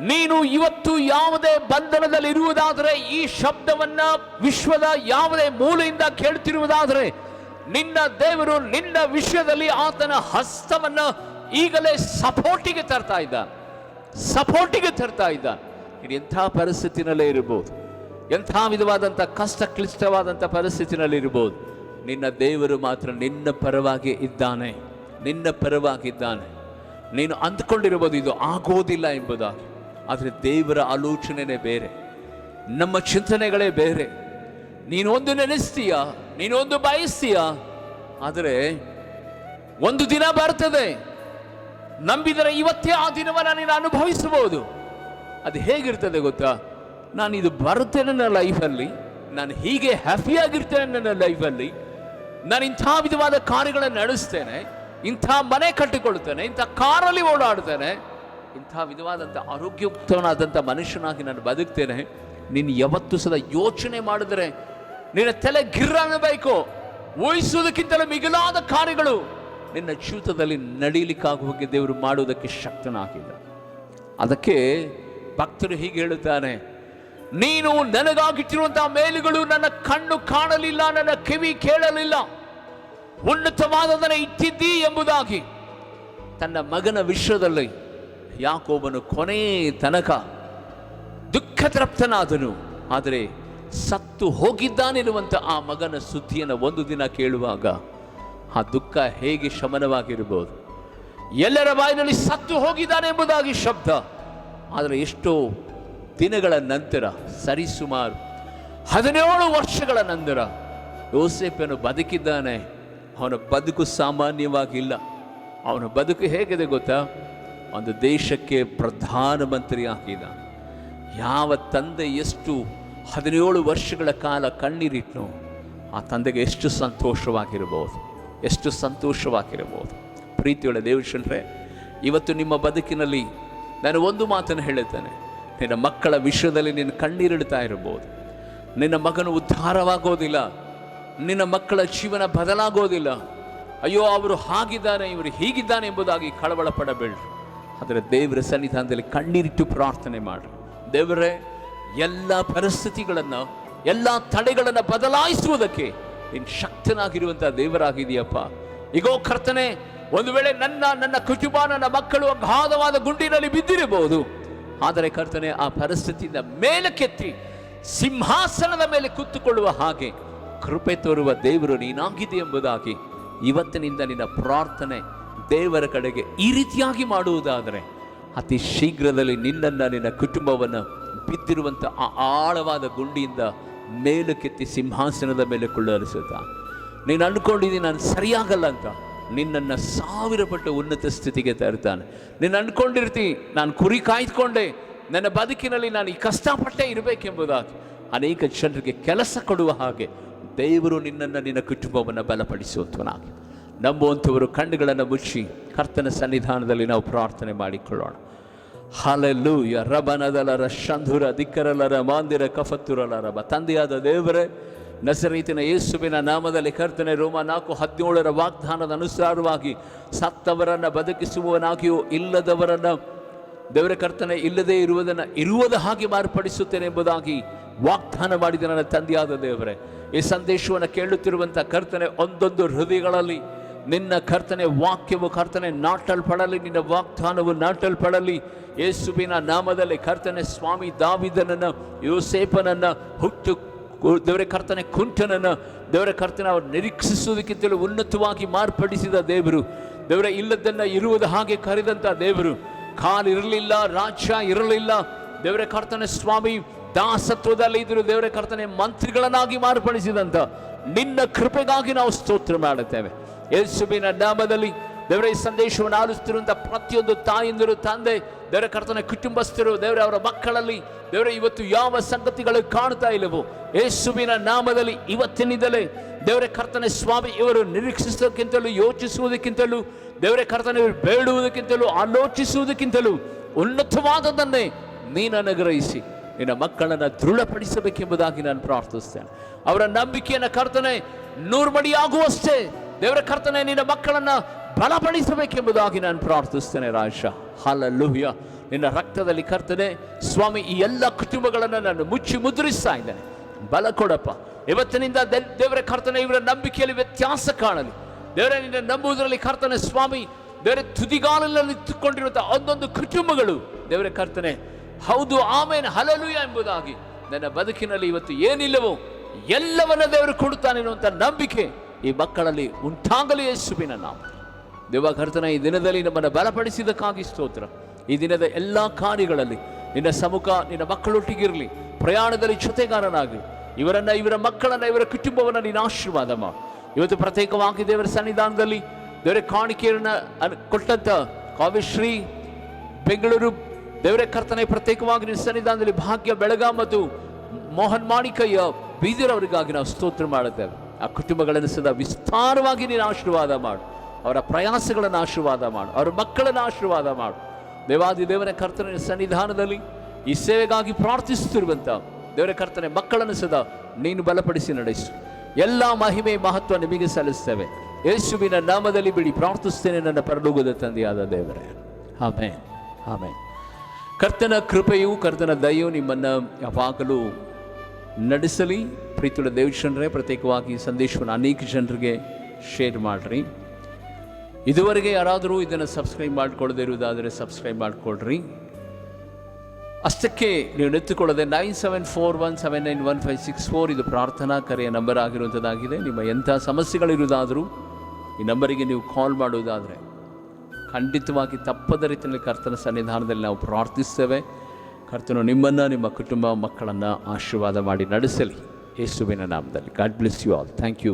ನೀನು ಇವತ್ತು ಯಾವುದೇ ಬಂಧನದಲ್ಲಿ ಇರುವುದಾದರೆ, ಈ ಶಬ್ದವನ್ನ ವಿಶ್ವದ ಯಾವುದೇ ಮೂಲೆಯಿಂದ ಕೇಳ್ತಿರುವುದಾದರೆ, ನಿನ್ನ ದೇವರು ನಿನ್ನ ವಿಷಯದಲ್ಲಿ ಆತನ ಹಸ್ತವನ್ನ ಈಗಲೇ ಸಪೋರ್ಟಿಗೆ ತರ್ತಾ ಇದ್ದ. ಇದು ಎಂಥ ಪರಿಸ್ಥಿತಿನಲ್ಲೇ ಇರಬಹುದು, ಎಂಥ ವಿಧವಾದಂಥ ಕಷ್ಟ ಕ್ಲಿಷ್ಟವಾದಂಥ ಪರಿಸ್ಥಿತಿನಲ್ಲಿರ್ಬೋದು, ನಿನ್ನ ದೇವರು ಮಾತ್ರ ನಿನ್ನ ಪರವಾಗಿ ಇದ್ದಾನೆ, ನಿನ್ನ ಪರವಾಗಿದ್ದಾನೆ. ನೀನು ಅಂದ್ಕೊಂಡಿರ್ಬೋದು ಇದು ಆಗೋದಿಲ್ಲ ಎಂಬುದಾಗಿ, ಆದರೆ ದೇವರ ಆಲೋಚನೆನೇ ಬೇರೆ, ನಮ್ಮ ಚಿಂತನೆಗಳೇ ಬೇರೆ. ನೀನೊಂದು ನೆನೆಸ್ತೀಯ, ನೀನೊಂದು ಬಯಸ್ತೀಯ, ಆದರೆ ಒಂದು ದಿನ ಬರ್ತದೆ, ನಂಬಿದರೆ ಇವತ್ತೇ ಆ ದಿನವನ್ನು ನೀನು ಅನುಭವಿಸಬಹುದು. ಅದು ಹೇಗಿರ್ತದೆ ಗೊತ್ತಾ? ನಾನು ಇದು ಬರುತ್ತೇನೆ ನನ್ನ ಲೈಫಲ್ಲಿ, ನಾನು ಹೀಗೆ ಹ್ಯಾಪಿಯಾಗಿರ್ತೇನೆ ನನ್ನ ಲೈಫಲ್ಲಿ, ನಾನು ಇಂಥ ವಿಧವಾದ ಕಾರ್ಯಗಳನ್ನು ನಡೆಸ್ತೇನೆ, ಇಂಥ ಮನೆ ಕಟ್ಟಿಕೊಳ್ತೇನೆ, ಇಂಥ ಕಾರಲ್ಲಿ ಓಡಾಡ್ತೇನೆ, ಇಂಥ ವಿಧವಾದಂಥ ಆರೋಗ್ಯಯುಕ್ತನಾದಂಥ ಮನುಷ್ಯನಾಗಿ ನಾನು ಬದುಕ್ತೇನೆ. ನೀನು ಯಾವತ್ತೂ ಸದಾ ಯೋಚನೆ ಮಾಡಿದರೆ ನಿನ್ನ ತಲೆ ಗಿರ್ರನ್ನಬೇಕು. ಊಹಿಸುವುದಕ್ಕಿಂತಲೂ ಮಿಗಿಲಾದ ಕಾರ್ಯಗಳು ನಿನ್ನ ಜೀವಿತದಲ್ಲಿ ನಡೀಲಿಕ್ಕಾಗುವಾಗೆ ದೇವರು ಮಾಡುವುದಕ್ಕೆ ಶಕ್ತನಾಗಿಲ್ಲ. ಅದಕ್ಕೆ ಭಕ್ತರು ಹೀಗೆ ಹೇಳುತ್ತಾನೆ, ನೀನು ನನಗಾಗಿಟ್ಟಿರುವಂತಹ ಮೇಲುಗಳು ನನ್ನ ಕಣ್ಣು ಕಾಣಲಿಲ್ಲ, ನನ್ನ ಕಿವಿ ಕೇಳಲಿಲ್ಲ, ಉನ್ನತವಾದದನ್ನು ಇಟ್ಟಿದ್ದೀ ಎಂಬುದಾಗಿ. ತನ್ನ ಮಗನ ವಿಷಯದಲ್ಲಿ ಯಾಕೋಬನು ಕೊನೆ ತನಕ ದುಃಖ ತೃಪ್ತನಾದನು. ಆದರೆ ಸತ್ತು ಹೋಗಿದ್ದಾನೆನ್ನುವಂಥ ಆ ಮಗನ ಸುದ್ದಿಯನ್ನು ಒಂದು ದಿನ ಕೇಳುವಾಗ ಆ ದುಃಖ ಹೇಗೆ ಶಮನವಾಗಿರ್ಬೋದು. ಎಲ್ಲರ ಬಾಯಿನಲ್ಲಿ ಸತ್ತು ಹೋಗಿದ್ದಾನೆ ಎಂಬುದಾಗಿ ಶಬ್ದ. ಆದರೆ ಎಷ್ಟೋ ದಿನಗಳ ನಂತರ, ಸರಿಸುಮಾರು 17 ವರ್ಷಗಳ ನಂತರ ಯೋಸೇಫನು ಬದುಕಿದ್ದಾನೆ. ಅವನ ಬದುಕು ಸಾಮಾನ್ಯವಾಗಿಲ್ಲ. ಅವನ ಬದುಕು ಹೇಗಿದೆ ಗೊತ್ತಾ? ಒಂದು ದೇಶಕ್ಕೆ ಪ್ರಧಾನಮಂತ್ರಿ ಆಗಿದ್ದಾನೆ. ಯಾವ ತಂದೆ ಎಷ್ಟು 17 ವರ್ಷಗಳ ಕಾಲ ಕಣ್ಣೀರಿಟ್ನೋ ಆ ತಂದೆಗೆ ಎಷ್ಟು ಸಂತೋಷವಾಗಿರ್ಬೋದು, ಎಷ್ಟು ಸಂತೋಷವಾಗಿರ್ಬೋದು. ಪ್ರೀತಿಯುಳ್ಳ ದೇವಶಂಟ್ರೆ, ಇವತ್ತು ನಿಮ್ಮ ಬದುಕಿನಲ್ಲಿ ನಾನು ಒಂದು ಮಾತನ್ನು ಹೇಳುತ್ತೇನೆ. ನಿನ್ನ ಮಕ್ಕಳ ವಿಷಯದಲ್ಲಿ ನೀನು ಕಣ್ಣೀರಿಡ್ತಾ ಇರ್ಬೋದು. ನಿನ್ನ ಮಗನು ಉದ್ಧಾರವಾಗೋದಿಲ್ಲ, ನಿನ್ನ ಮಕ್ಕಳ ಜೀವನ ಬದಲಾಗೋದಿಲ್ಲ. ಅಯ್ಯೋ, ಅವರು ಹಾಗಿದ್ದಾನೆ, ಇವರು ಹೀಗಿದ್ದಾನೆ ಎಂಬುದಾಗಿ ಕಳವಳ ಪಡಬೇಡ್ರಿ. ಆದರೆ ದೇವರ ಸನ್ನಿಧಾನದಲ್ಲಿ ಕಣ್ಣೀರಿಟ್ಟು ಪ್ರಾರ್ಥನೆ ಮಾಡಿ, ದೇವರೇ, ಎಲ್ಲ ಪರಿಸ್ಥಿತಿಗಳನ್ನು, ಎಲ್ಲ ತಡೆಗಳನ್ನು ಬದಲಾಯಿಸುವುದಕ್ಕೆ ನೀನು ಶಕ್ತನಾಗಿರುವಂಥ ದೇವರಾಗಿದೆಯಪ್ಪ. ಈಗೋ ಕರ್ತನೆ, ಒಂದು ವೇಳೆ ನನ್ನ ಕುಟುಂಬ, ನನ್ನ ಮಕ್ಕಳು ಅಗಾಧವಾದ ಗುಂಡಿನಲ್ಲಿ ಬಿದ್ದಿರಬಹುದು. ಆದರೆ ಕರ್ತನೆ, ಆ ಪರಿಸ್ಥಿತಿಯಿಂದ ಮೇಲಕ್ಕೆತ್ತಿ ಸಿಂಹಾಸನದ ಮೇಲೆ ಕೂತುಕೊಳ್ಳುವ ಹಾಗೆ ಕೃಪೆ ತೋರುವ ದೇವರು ನೀನಾಗಿದೆ ಎಂಬುದಾಗಿ ಇವತ್ತಿನಿಂದ ನಿನ್ನ ಪ್ರಾರ್ಥನೆ ದೇವರ ಕಡೆಗೆ ಈ ರೀತಿಯಾಗಿ ಮಾಡುವುದಾದರೆ ಅತಿ ಶೀಘ್ರದಲ್ಲಿ ನಿನ್ನನ್ನು, ನಿನ್ನ ಕುಟುಂಬವನ್ನು ಬಿದ್ದಿರುವಂಥ ಆ ಆಳವಾದ ಗುಂಡಿಯಿಂದ ಮೇಲಕ್ಕೆತ್ತಿ ಸಿಂಹಾಸನದ ಮೇಲೆ ಕೊಳ್ಳರಿಸುತ್ತಾ, ನೀನು ಅಂದ್ಕೊಂಡಿದ್ದೀನಿ ನಾನು ಸರಿಯಾಗಲ್ಲ ಅಂತ, ನಿನ್ನನ್ನು 1000 ಪಟ್ಟು ಉನ್ನತ ಸ್ಥಿತಿಗೆ ತರ್ತಾನೆ. ನೀನು ಅಂದ್ಕೊಂಡಿರ್ತಿ ನಾನು ಕುರಿ ಕಾಯ್ದುಕೊಂಡೆ, ನನ್ನ ಬದುಕಿನಲ್ಲಿ ನಾನು ಈ ಕಷ್ಟಪಟ್ಟೆ ಇರಬೇಕೆಂಬುದಾಗಿ ಅನೇಕ ಜನರಿಗೆ ಕೆಲಸ ಕೊಡುವ ಹಾಗೆ ದೇವರು ನಿನ್ನನ್ನು, ನಿನ್ನ ಕುಟುಂಬವನ್ನು ಬಲಪಡಿಸುವಂಥವನಾಗಿ. ನಂಬುವಂಥವರು ಕಣ್ಣುಗಳನ್ನು ಮುಚ್ಚಿ ಕರ್ತನ ಸನ್ನಿಧಾನದಲ್ಲಿ ನಾವು ಪ್ರಾರ್ಥನೆ ಮಾಡಿಕೊಳ್ಳೋಣ. ಹಲ್ಲೆಲೂಯಾ. ರಬನದಲರ ಶಂಧುರ ದಿಕ್ಕರಲರ ಮಾಂದಿರ ಕಫತ್ತುರಲರ ರಬ. ತಂದೆಯಾದ ದೇವರೇ, ನಸರೀತಿನ ಯೇಸುವಿನ ನಾಮದಲ್ಲಿ ಕರ್ತನೆ, ರೋಮ 4:17 ವಾಗ್ದಾನದ ಅನುಸಾರವಾಗಿ ಸತ್ತವರನ್ನು ಬದುಕಿಸುವವನಾಗಿಯೂ ಇಲ್ಲದವರನ್ನು ದೇವರ ಕರ್ತನೆ ಇಲ್ಲದೇ ಇರುವುದನ್ನು ಇರುವುದ ಹಾಗೆ ಮಾರ್ಪಡಿಸುತ್ತೇನೆ ಎಂಬುದಾಗಿ ವಾಗ್ದಾನ ಮಾಡಿದ ನನ್ನ ತಂದೆಯಾದ ದೇವರೇ, ಈ ಸಂದೇಶವನ್ನು ಕೇಳುತ್ತಿರುವಂಥ ಕರ್ತನೆ, ಒಂದೊಂದು ಹೃದಯಗಳಲ್ಲಿ ನಿನ್ನ ಕರ್ತನೆ ವಾಕ್ಯವು ಕರ್ತನೆ ನಾಟಲ್ಪಡಲಿ, ನಿನ್ನ ವಾಗ್ದಾನವು ನಾಟಲ್ಪಡಲಿ. ಯೇಸುವಿನ ನಾಮದಲ್ಲಿ ಕರ್ತನೆ, ಸ್ವಾಮಿ ದಾವಿದನನ್ನು, ಯೋಸೇಫನನ್ನು, ಹುಟ್ಟು ದೇವರ ಕರ್ತನೆ ಕುಂಟನನ್ನು ದೇವರ ಕರ್ತನೆ ಅವರು ನಿರೀಕ್ಷಿಸುವುದಕ್ಕಿಂತಲೂ ಉನ್ನತವಾಗಿ ಮಾರ್ಪಡಿಸಿದ ದೇವರು, ದೇವರ ಇಲ್ಲದನ್ನು ಇರುವುದು ಹಾಗೆ ಕರೆದಂಥ ದೇವರು. ಕಾಲಿರಲಿಲ್ಲ, ರಾಜ್ಯ ಇರಲಿಲ್ಲ, ದೇವರ ಕರ್ತನೆ ಸ್ವಾಮಿ ದಾಸತ್ವದಲ್ಲಿ ಇದ್ರು, ದೇವರ ಕರ್ತನೆ ಮಂತ್ರಿಗಳನ್ನಾಗಿ ಮಾರ್ಪಡಿಸಿದಂಥ ನಿನ್ನ ಕೃಪೆಗಾಗಿ ನಾವು ಸ್ತೋತ್ರ ಮಾಡುತ್ತೇವೆ. ಯೇಸುವಿನ ನಾಮದಲ್ಲಿ ದೇವರ ಈ ಸಂದೇಶವನ್ನು ಆಲಿಸುತ್ತಿರುವಂಥ ಪ್ರತಿಯೊಂದು ತಾಯಿಂದರು, ತಂದೆ, ದೇವರ ಕರ್ತನ ಕುಟುಂಬಸ್ಥರು, ದೇವರ ಅವರ ಮಕ್ಕಳಲ್ಲಿ ದೇವರ ಇವತ್ತು ಯಾವ ಸಂಗತಿಗಳು ಕಾಣ್ತಾ ಇಲ್ಲವೋ ಯೇಸುವಿನ ನಾಮದಲ್ಲಿ ಇವತ್ತಿನಿಂದಲೇ ದೇವರ ಕರ್ತನೆ ಸ್ವಾಮಿ ಇವರು ನಿರೀಕ್ಷಿಸೋದಕ್ಕಿಂತಲೂ, ಯೋಚಿಸುವುದಕ್ಕಿಂತಲೂ, ದೇವರ ಕರ್ತನೆ ಇವರು ಬೇಡುವುದಕ್ಕಿಂತಲೂ, ಆಲೋಚಿಸುವುದಕ್ಕಿಂತಲೂ ಉನ್ನತವಾದದನ್ನೇ ನೀನು ಅನುಗ್ರಹಿಸಿ ನಿನ್ನ ಮಕ್ಕಳನ್ನು ದೃಢಪಡಿಸಬೇಕೆಂಬುದಾಗಿ ನಾನು ಪ್ರಾರ್ಥಿಸ್ತೇನೆ. ಅವರ ನಂಬಿಕೆಯನ್ನು ಕರ್ತನೆ 100 ಮಡಿಯಾಗುವಷ್ಟೇ ದೇವರ ಕರ್ತನೆ ನಿನ್ನ ಮಕ್ಕಳನ್ನು ಬಲಪಡಿಸಬೇಕೆಂಬುದಾಗಿ ನಾನು ಪ್ರಾರ್ಥಿಸ್ತೇನೆ ರಾಜ. ಹಲ್ಲೆಲೂಯಾ. ನಿನ್ನ ರಕ್ತದಲ್ಲಿ ಕರ್ತನೆ ಸ್ವಾಮಿ ಈ ಎಲ್ಲ ಕುಟುಂಬಗಳನ್ನು ನಾನು ಮುಚ್ಚಿ ಮುದ್ರಿಸ್ತಾ ಇದ್ದೇನೆ. ಬಲ ಕೊಡಪ್ಪ. ಇವತ್ತಿನಿಂದ ದೇವರ ಕರ್ತನೆ ಇವರ ನಂಬಿಕೆಯಲ್ಲಿ ವ್ಯತ್ಯಾಸ ಕಾಣಲಿ. ದೇವರೇ, ನಿನ್ನ ನಂಬುವುದರಲ್ಲಿ ಕರ್ತನೆ ಸ್ವಾಮಿ ದೇವರ ತುದಿಗಾಲಲ್ಲಿ ನಿಂತುಕೊಂಡಿರುವಂಥ ಒಂದೊಂದು ಕುಟುಂಬಗಳು ದೇವರ ಕರ್ತನೆ ಹೌದು ಆಮೇನ್ ಹಲ್ಲೆಲೂಯಾ ಎಂಬುದಾಗಿ ನನ್ನ ಬದುಕಿನಲ್ಲಿ ಇವತ್ತು ಏನಿಲ್ಲವೋ ಎಲ್ಲವನ್ನ ದೇವರು ಕೊಡುತ್ತಾನೆ ಅನ್ನುವಂಥ ನಂಬಿಕೆ ಈ ಮಕ್ಕಳಲ್ಲಿ ಉಂಟಾಗಲಿ ಯೇಸುವಿನ ನಾಮ. ದೇವ ಕರ್ತನ ಈ ದಿನದಲ್ಲಿ ನಮ್ಮನ್ನು ಬಲಪಡಿಸಿದ್ದಕ್ಕಾಗಿ ಸ್ತೋತ್ರ. ಈ ದಿನದ ಎಲ್ಲ ಕಾರ್ಯಗಳಲ್ಲಿ ನಿನ್ನ ಸಮ್ಮುಖ ನಿನ್ನ ಮಕ್ಕಳೊಟ್ಟಿಗಿರಲಿ, ಪ್ರಯಾಣದಲ್ಲಿ ಜೊತೆಗಾರನಾಗಿ ಇವರ ಮಕ್ಕಳನ್ನು ಇವರ ಕುಟುಂಬವನ್ನು ನೀನು ಆಶೀರ್ವಾದ ಮಾಡು. ಇವತ್ತು ಪ್ರತ್ಯೇಕವಾಗಿ ದೇವರ ಸನ್ನಿಧಾನದಲ್ಲಿ ದೇವರ ಕಾಣಿಕೆಯನ್ನು ಕೊಟ್ಟಂತ ಕಾವ್ಯಶ್ರೀ ಬೆಂಗಳೂರು ದೇವರ ಕರ್ತನೆ ಪ್ರತ್ಯೇಕವಾಗಿ ನಿನ್ನ ಸನ್ನಿಧಾನದಲ್ಲಿ ಭಾಗ್ಯ ಬೆಳಗಾಂ ಮತ್ತು ಮೋಹನ್ ಮಾಣಿಕಯ್ಯ ಬೀದಿರವರಿಗಾಗಿ ನಾವು ಸ್ತೋತ್ರ ಮಾಡುತ್ತೇವೆ. ಆ ಕುಟುಂಬಗಳನ್ನು ಸದಾ ವಿಸ್ತಾರವಾಗಿ ನೀನು ಆಶೀರ್ವಾದ ಮಾಡು. ಅವರ ಪ್ರಯಾಸಗಳನ್ನು ಆಶೀರ್ವಾದ ಮಾಡು. ಅವರ ಮಕ್ಕಳನ್ನು ಆಶೀರ್ವಾದ ಮಾಡು. ದೇವಾದಿ ದೇವರ ಕರ್ತನ ಸನ್ನಿಧಾನದಲ್ಲಿ ಈ ಸೇವೆಗಾಗಿ ಪ್ರಾರ್ಥಿಸುತ್ತಿರುವಂಥ ದೇವರ ಕರ್ತನೆ ಮಕ್ಕಳನ್ನು ಸದಾ ನೀನು ಬಲಪಡಿಸಿ ನಡೆಸು. ಎಲ್ಲ ಮಹಿಮೆ ಮಹತ್ವ ನಿಮಗೆ ಸಲ್ಲಿಸ್ತೇವೆ. ಯೇಸುವಿನ ನಾಮದಲ್ಲಿ ಬಿಡಿ ಪ್ರಾರ್ಥಿಸ್ತೇನೆ ನನ್ನ ಪರಲೋಕದ ತಂದೆಯಾದ ದೇವರೇ, ಆಮೆನ್, ಆಮೆನ್. ಕರ್ತನ ಕೃಪೆಯು ಕರ್ತನ ದಯೆಯು ನಿಮ್ಮನ್ನು ಯಾವಾಗಲೂ ನಡೆಸಲಿ. ಪ್ರೀತಿಯುಳ್ಳ ದೇವಜನರೇ, ಪ್ರತ್ಯೇಕವಾಗಿ ಈ ಸಂದೇಶವನ್ನು ಅನೇಕ ಜನರಿಗೆ ಶೇರ್ ಮಾಡಿರಿ. ಇದುವರೆಗೆ ಯಾರಾದರೂ ಇದನ್ನು ಸಬ್ಸ್ಕ್ರೈಬ್ ಮಾಡಿಕೊಳ್ಳದೆ ಇರುವುದಾದರೆ ಸಬ್ಸ್ಕ್ರೈಬ್ ಮಾಡಿಕೊಳ್ಳ್ರಿ. ಅಷ್ಟಕ್ಕೆ ನೀವು ನೆತ್ತುಕೊಳ್ಳದೆ 9741791564 ಇದು ಪ್ರಾರ್ಥನಾ ಕರೆಯ ನಂಬರ್ ಆಗಿರುವಂಥದ್ದಾಗಿದೆ. ನಿಮ್ಮ ಎಂಥ ಸಮಸ್ಯೆಗಳಿರುವುದಾದರೂ ಈ ನಂಬರಿಗೆ ನೀವು ಕಾಲ್ ಮಾಡುವುದಾದರೆ ಖಂಡಿತವಾಗಿ ತಪ್ಪದ ರೀತಿಯಲ್ಲಿ ಕರ್ತನ ಸನ್ನಿಧಾನದಲ್ಲಿ ನಾವು ಪ್ರಾರ್ಥಿಸ್ತೇವೆ. ಕರ್ತನು ನಿಮ್ಮನ್ನು ನಿಮ್ಮ ಕುಟುಂಬ ಮಕ್ಕಳನ್ನು ಆಶೀರ್ವಾದ ಮಾಡಿ ನಡೆಸಲಿ ಯೇಸುವಿನ ನಾಮದಲ್ಲಿ. God bless you all. Thank you.